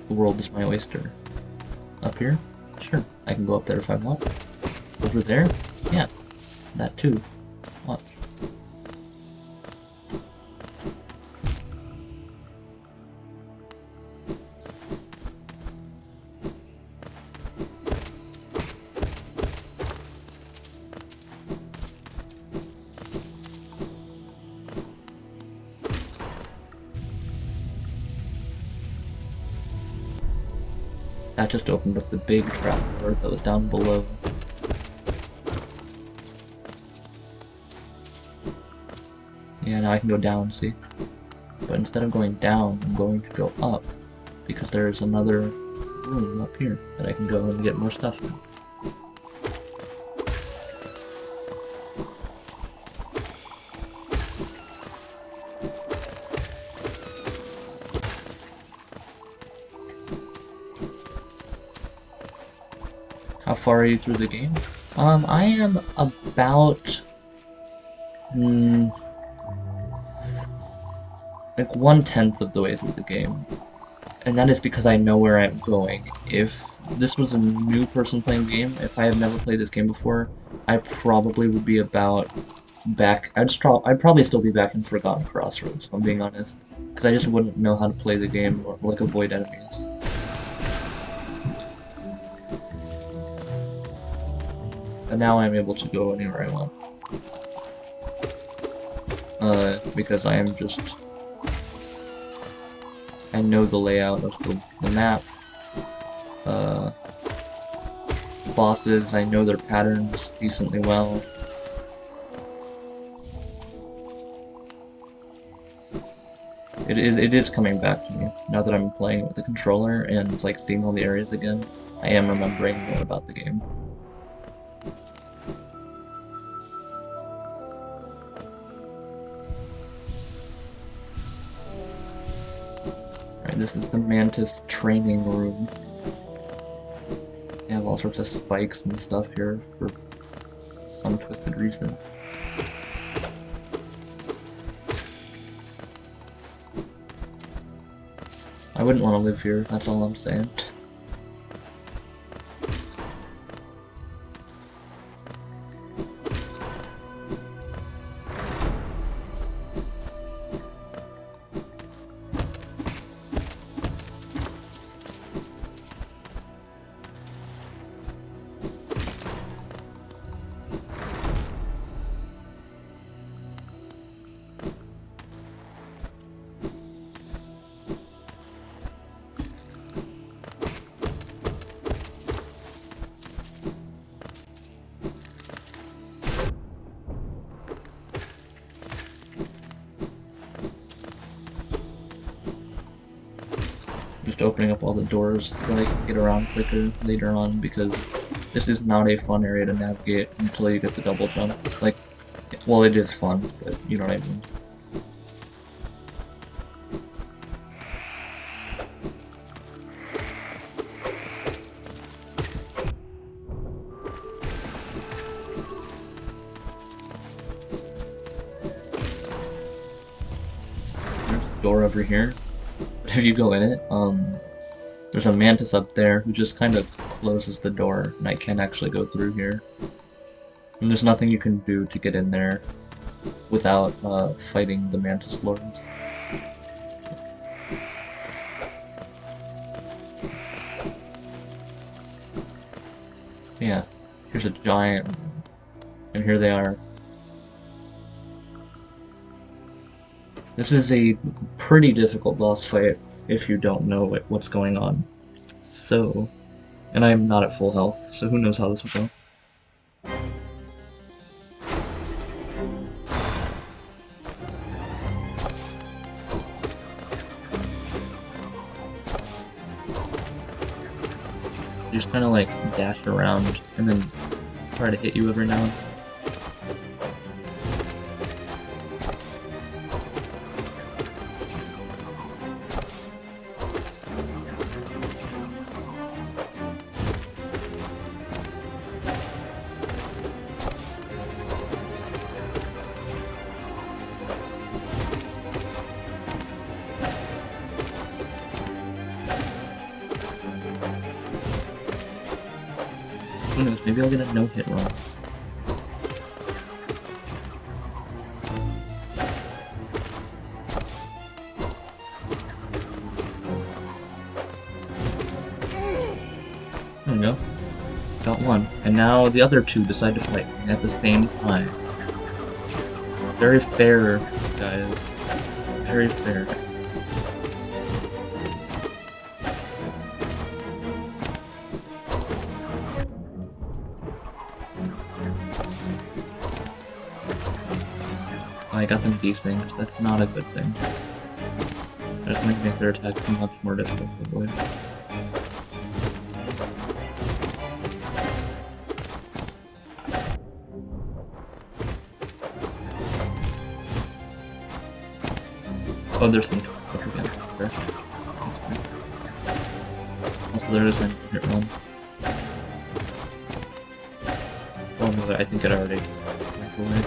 The world is my oyster. Up here? Sure, I can go up there if I want. Over there? Yeah, that too. Watch. That just opened up the big trapdoor that was down below. Yeah, now I can go down, see? But instead of going down, I'm going to go up, because there's another room up here that I can go and get more stuff in. How far are you through the game? I am about like 1/10 of the way through the game, and that is because I know where I'm going. If this was a new person playing the game, if I have never played this game before, I probably would be about back. I'd probably still be back in Forgotten Crossroads, if I'm being honest, because I just wouldn't know how to play the game or like avoid enemies. And now I'm able to go anywhere I want. Because I am just... I know the layout of the map. Bosses, I know their patterns decently well. It is coming back to me, now that I'm playing with the controller and like seeing all the areas again. I am remembering more about the game. This is the Mantis training room. They have all sorts of spikes and stuff here for some twisted reason. I wouldn't want to live here, that's all I'm saying. Just opening up all the doors so that I can get around quicker later on, because this is not a fun area to navigate until you get the double jump. Like, well, it is fun, but you know what I mean. There's a door over here. But if you go in it, there's a mantis up there who just kind of closes the door, and I can't actually go through here. And there's nothing you can do to get in there without fighting the Mantis Lords. Yeah, here's a giant, and here they are. This is a pretty difficult boss fight if you don't know what's going on. So, and I'm not at full health, so who knows how this will go. You just kind of like dash around and then try to hit you every now and then. Who knows, maybe I'll get a no-hit run. There we go. Got one. And now the other two decide to fight me at the same time. Very fair, guys. Very fair. I got them these things. That's not a good thing. I just might make their attacks much more difficult to avoid. Oh, there's some again. There. Also, there is one hit run. Oh no, I think it already went away.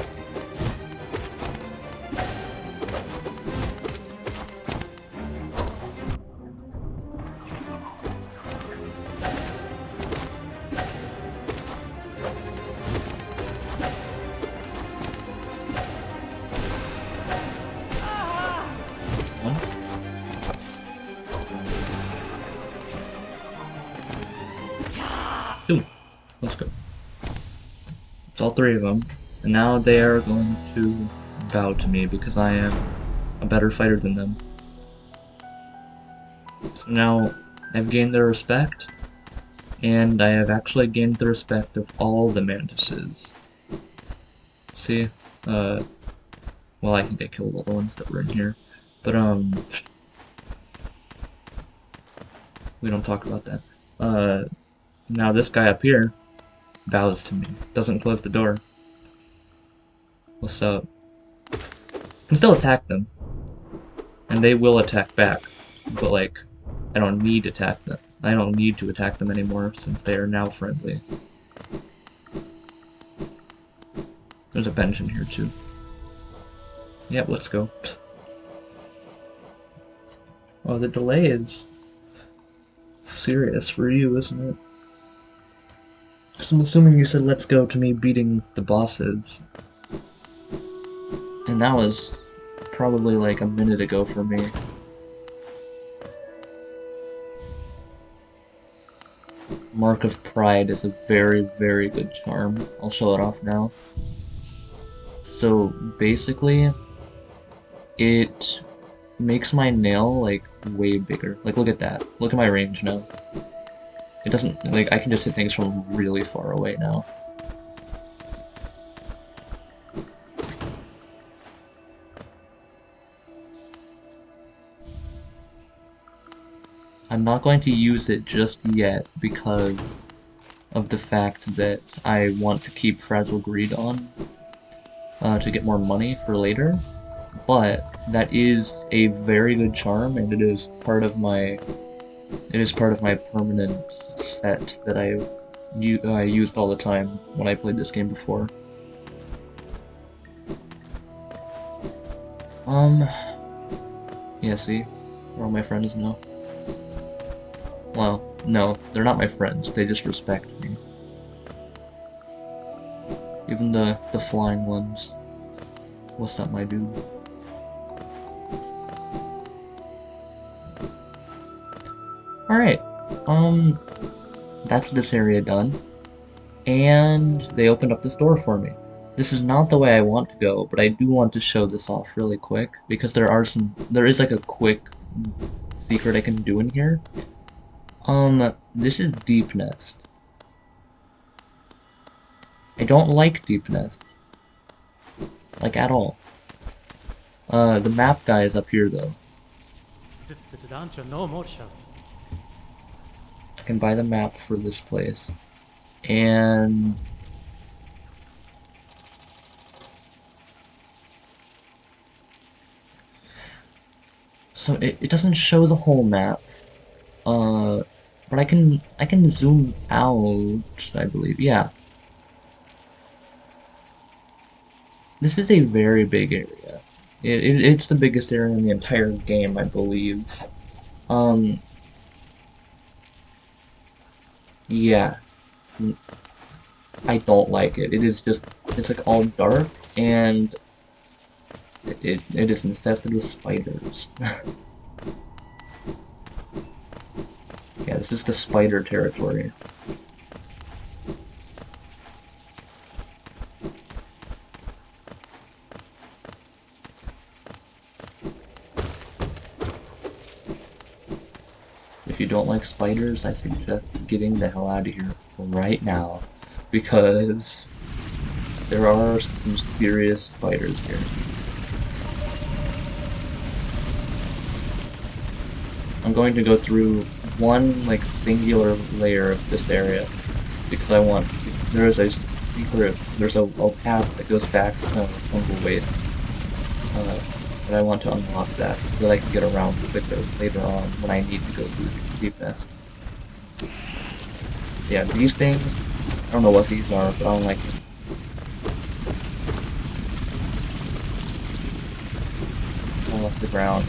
Let's go. It's all three of them, and now they are going to bow to me because I am a better fighter than them. So now I've gained their respect, and I have actually gained the respect of all the Mantises. See? Well, I think I killed all the ones that were in here, but we don't talk about that. Now this guy up here bows to me, doesn't close the door. What's up? Can still attack them, and they will attack back, but like, I don't need to attack them. I don't need to attack them anymore since they are now friendly. There's a bench in here too. Yep, let's go. Oh, the delay is serious for you, isn't it? So I'm assuming you said let's go to me beating the bosses. And that was probably like a minute ago for me. Mark of Pride is a very, very good charm. I'll show it off now. So basically, it makes my nail like way bigger. Like look at that. Look at my range now. It doesn't, like, I can just hit things from really far away now. I'm not going to use it just yet because of the fact that I want to keep Fragile Greed on to get more money for later, but that is a very good charm, and it is part of my permanent set that I used all the time when I played this game before. Yeah, see? They're all my friends now. Well, no, they're not my friends, they just respect me. Even the flying ones. What's up, my dude? Alright, that's this area done, and they opened up this door for me. This is not the way I want to go, but I do want to show this off really quick, because there is like a quick secret I can do in here. This is Deep Nest. I don't like Deep Nest. Like, at all. The map guy is up here, though. I can buy the map for this place. And so it doesn't show the whole map. But I can zoom out, I believe. Yeah. This is a very big area. It's the biggest area in the entire game, I believe. Yeah. I don't like it. It is just, it's like all dark, and it is infested with spiders. Yeah, this is the spider territory. If you don't like spiders, I suggest getting the hell out of here right now, because there are some serious spiders here. I'm going to go through one, like, singular layer of this area, because I want, there is a secret, there's a path that goes back to Fungal Waste, and I want to unlock that, so that I can get around quicker later on when I need to go through the City Crest. Yeah, these things, I don't know what these are, but I don't like them. Fall off the ground.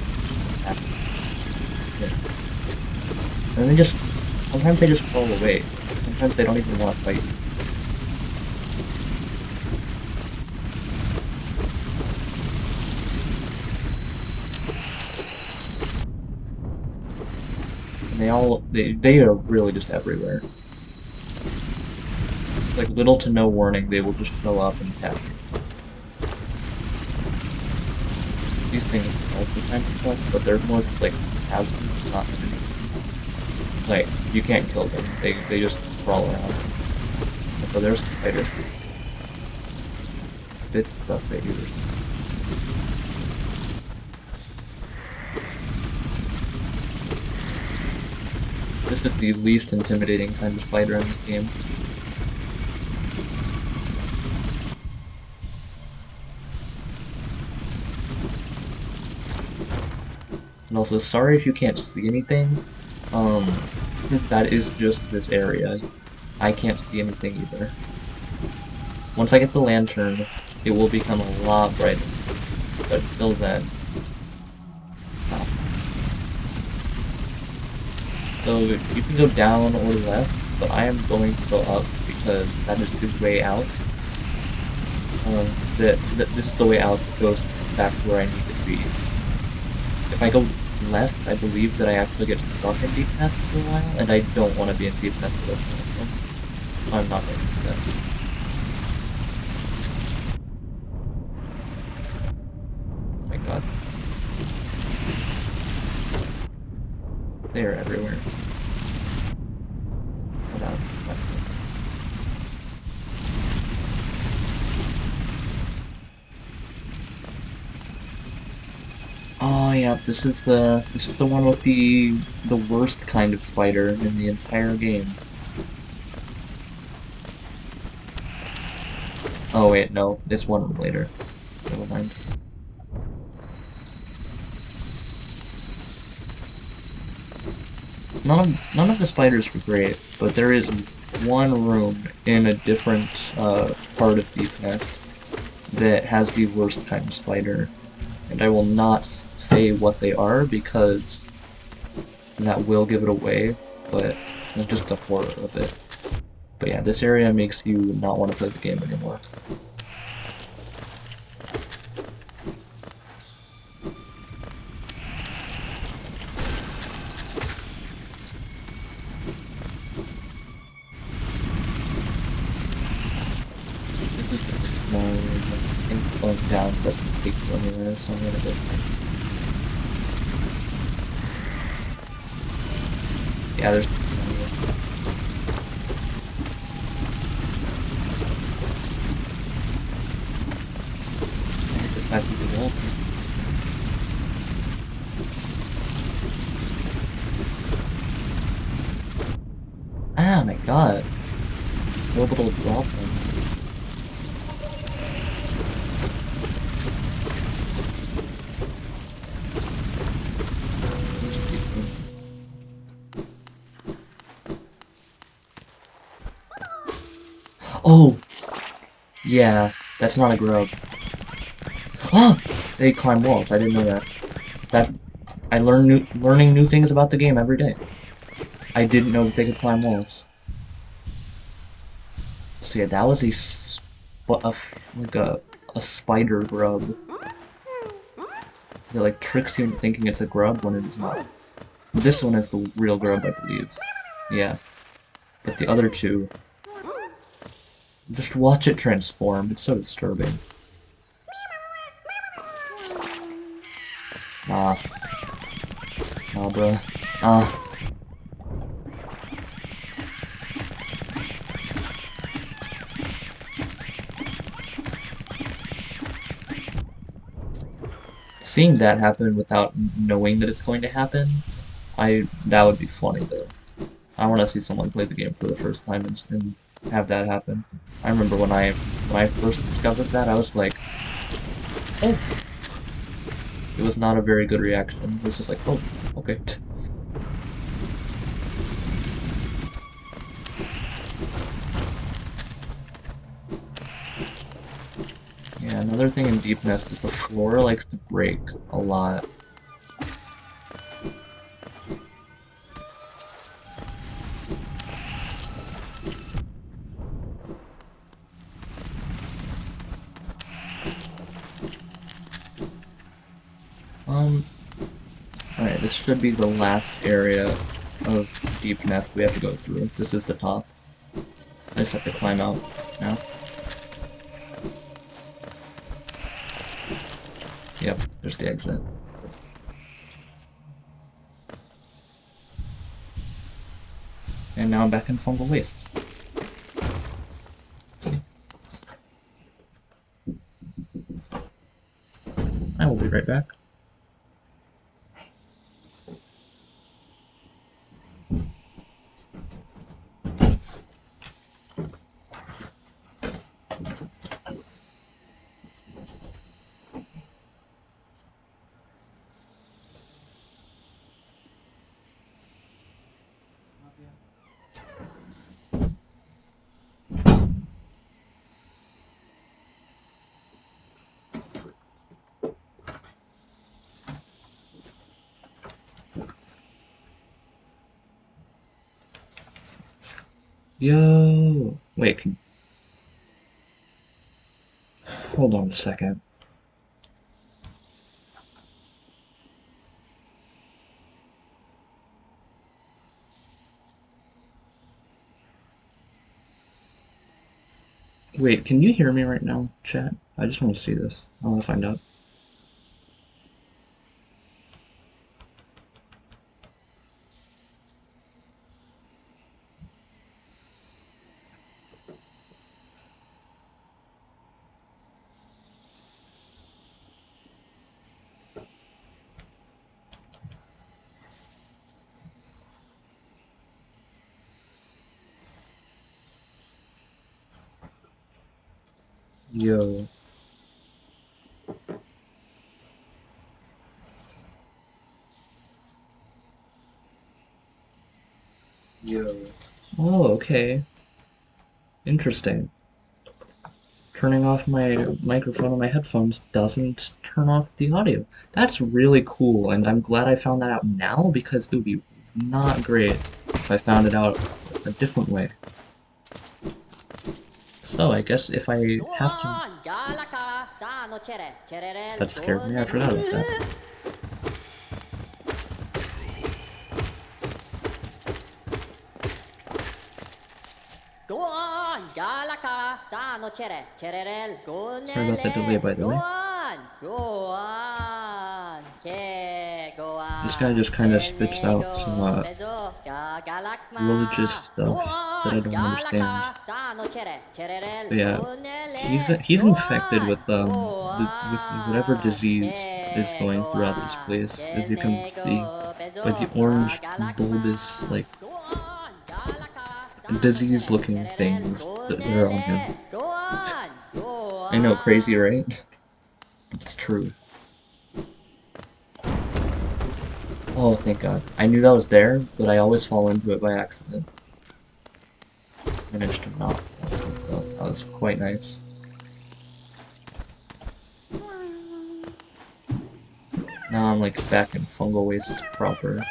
Yeah. And they just, sometimes they just fall away. Sometimes they don't even want to fight. And they are really just everywhere. Like, little to no warning, they will just show up and attack you. These things also kind of suck, but they're more like hazards, not enemies. Like, you can't kill them, they just crawl around. And so there's spiders. Spit stuff at you. This is the least intimidating kind of spider in this game. And also, sorry if you can't see anything. That is just this area. I can't see anything either. Once I get the lantern, it will become a lot brighter. But until then... Oh. So, you can go down or left, but I am going to go up because that is the way out. This is the way out that goes back to where I need to be. If I go left, I believe that I actually get stuck in Greenpath for a while, and I don't want to be in Greenpath for this one. So I'm not going to do that. Oh my god. They are everywhere. Hold on. Oh yeah, this is the one with the worst kind of spider in the entire game. Oh wait, no, this one later. Never mind. None of the spiders were great, but there is one room in a different part of Deep Nest that has the worst kind of spider. And I will not say what they are because that will give it away, but it's just the horror of it. But yeah, this area makes you not want to play the game anymore. This is just a small room. I think going down doesn't take you anywhere, so I'm gonna go. Yeah, there's I hit this guy through the wall. Ah, my god. Orbital drop one. Oh! Yeah, that's not a grub. Ah! They climb walls, I didn't know that. I learning new things about the game every day. I didn't know that they could climb walls. So yeah, that was like a spider grub that like tricks you into thinking it's a grub when it is not. This one is the real grub, I believe. Yeah, but the other two, just watch it transform. It's so disturbing. Ah, bruh. Ah. Seeing that happen without knowing that it's going to happen, that would be funny though. I want to see someone play the game for the first time and have that happen. I remember when I first discovered that, I was like, oh. It was not a very good reaction. It was just like, oh, okay. Yeah, another thing in Deep Nest is the floor likes to break a lot. Alright, this should be the last area of Deep Nest we have to go through. This is the top. I just have to climb out now. Yep, there's the exit. And now I'm back in Fungal Waste. I will be right back. Yo! Wait, hold on a second. Wait, can you hear me right now, chat? I just want to see this. I want to find out. Yo. Yo. Oh, okay. Interesting. Turning off my microphone on my headphones doesn't turn off the audio. That's really cool, and I'm glad I found that out now because it would be not great if I found it out a different way. So I guess if I have to... That scared me, I forgot about that. Sorry about the delay, by the way. This guy just kind of spits out some religious stuff that I don't understand. But yeah, he's infected with with whatever disease is going throughout this place, as you can see by the orange bulbous like disease-looking things that are on him. I know, crazy, right? It's true. Oh, thank God. I knew that was there, but I always fall into it by accident. Managed to not. That was quite nice. Now I'm like back in Fungal Waste proper.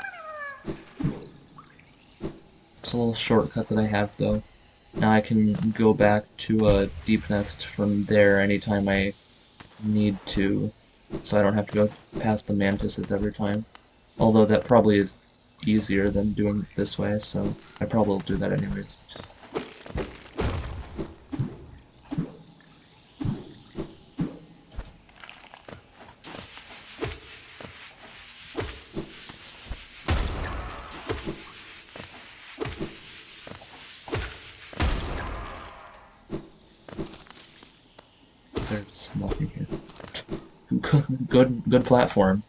It's a little shortcut that I have though. Now I can go back to a deep nest from there anytime I need to, so I don't have to go past the mantises every time. Although that probably is easier than doing it this way, so I probably will do that anyways. There's nothing here. Good platform.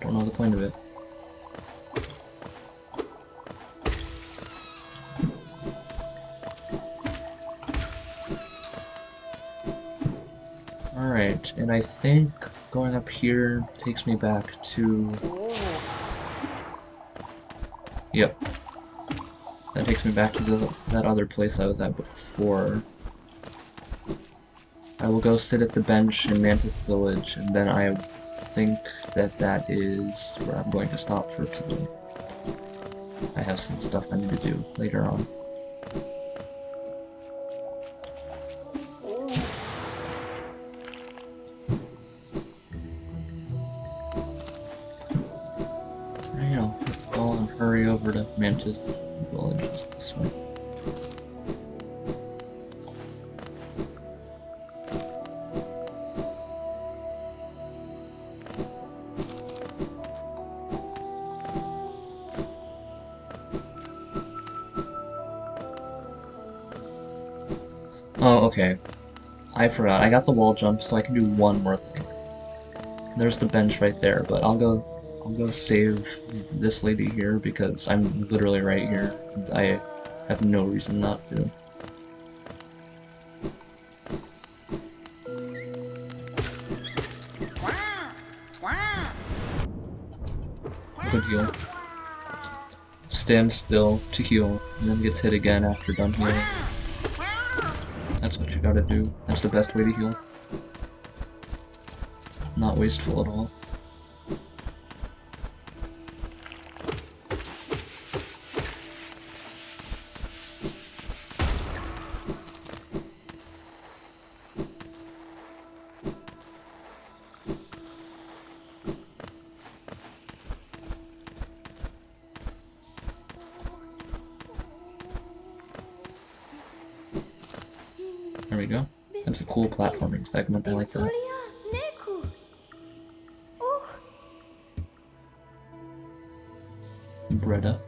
Don't know the point of it. Alright, and I think going up here takes me back to... Yep. That takes me back to that other place I was at before. I will go sit at the bench in Mantis Village, and then I think that is where I'm going to stop for today. I have some stuff I need to do later on. I'll hurry over to Mantis Village this way. Oh, okay. I forgot. I got the wall jump, so I can do one more thing. There's the bench right there, but I'll go save this lady here because I'm literally right here. And I have no reason not to. Good heal. Stand still to heal, and then gets hit again after done healing. That's what you gotta do. That's the best way to heal. Not wasteful at all. There we go. That's a cool platforming segment. I like that. Bretta.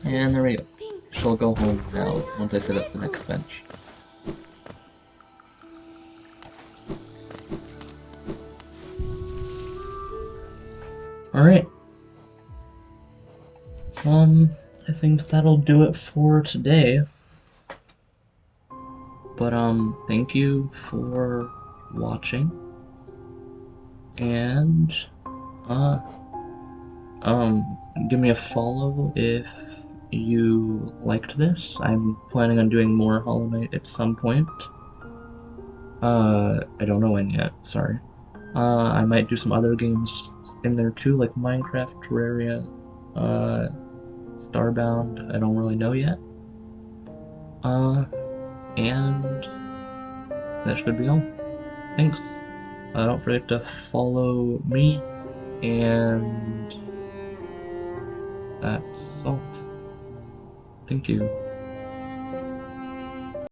And there we go. She'll go home now once I set up the next bench. Alright. I think that'll do it for today. But, thank you for watching. And, give me a follow if you liked this. I'm planning on doing more Hollow Knight at some point. I don't know when yet, sorry. I might do some other games in there too, like Minecraft, Terraria, Starbound, I don't really know yet. And that should be all. Thanks. Don't forget to follow me, and that's all. Thank you.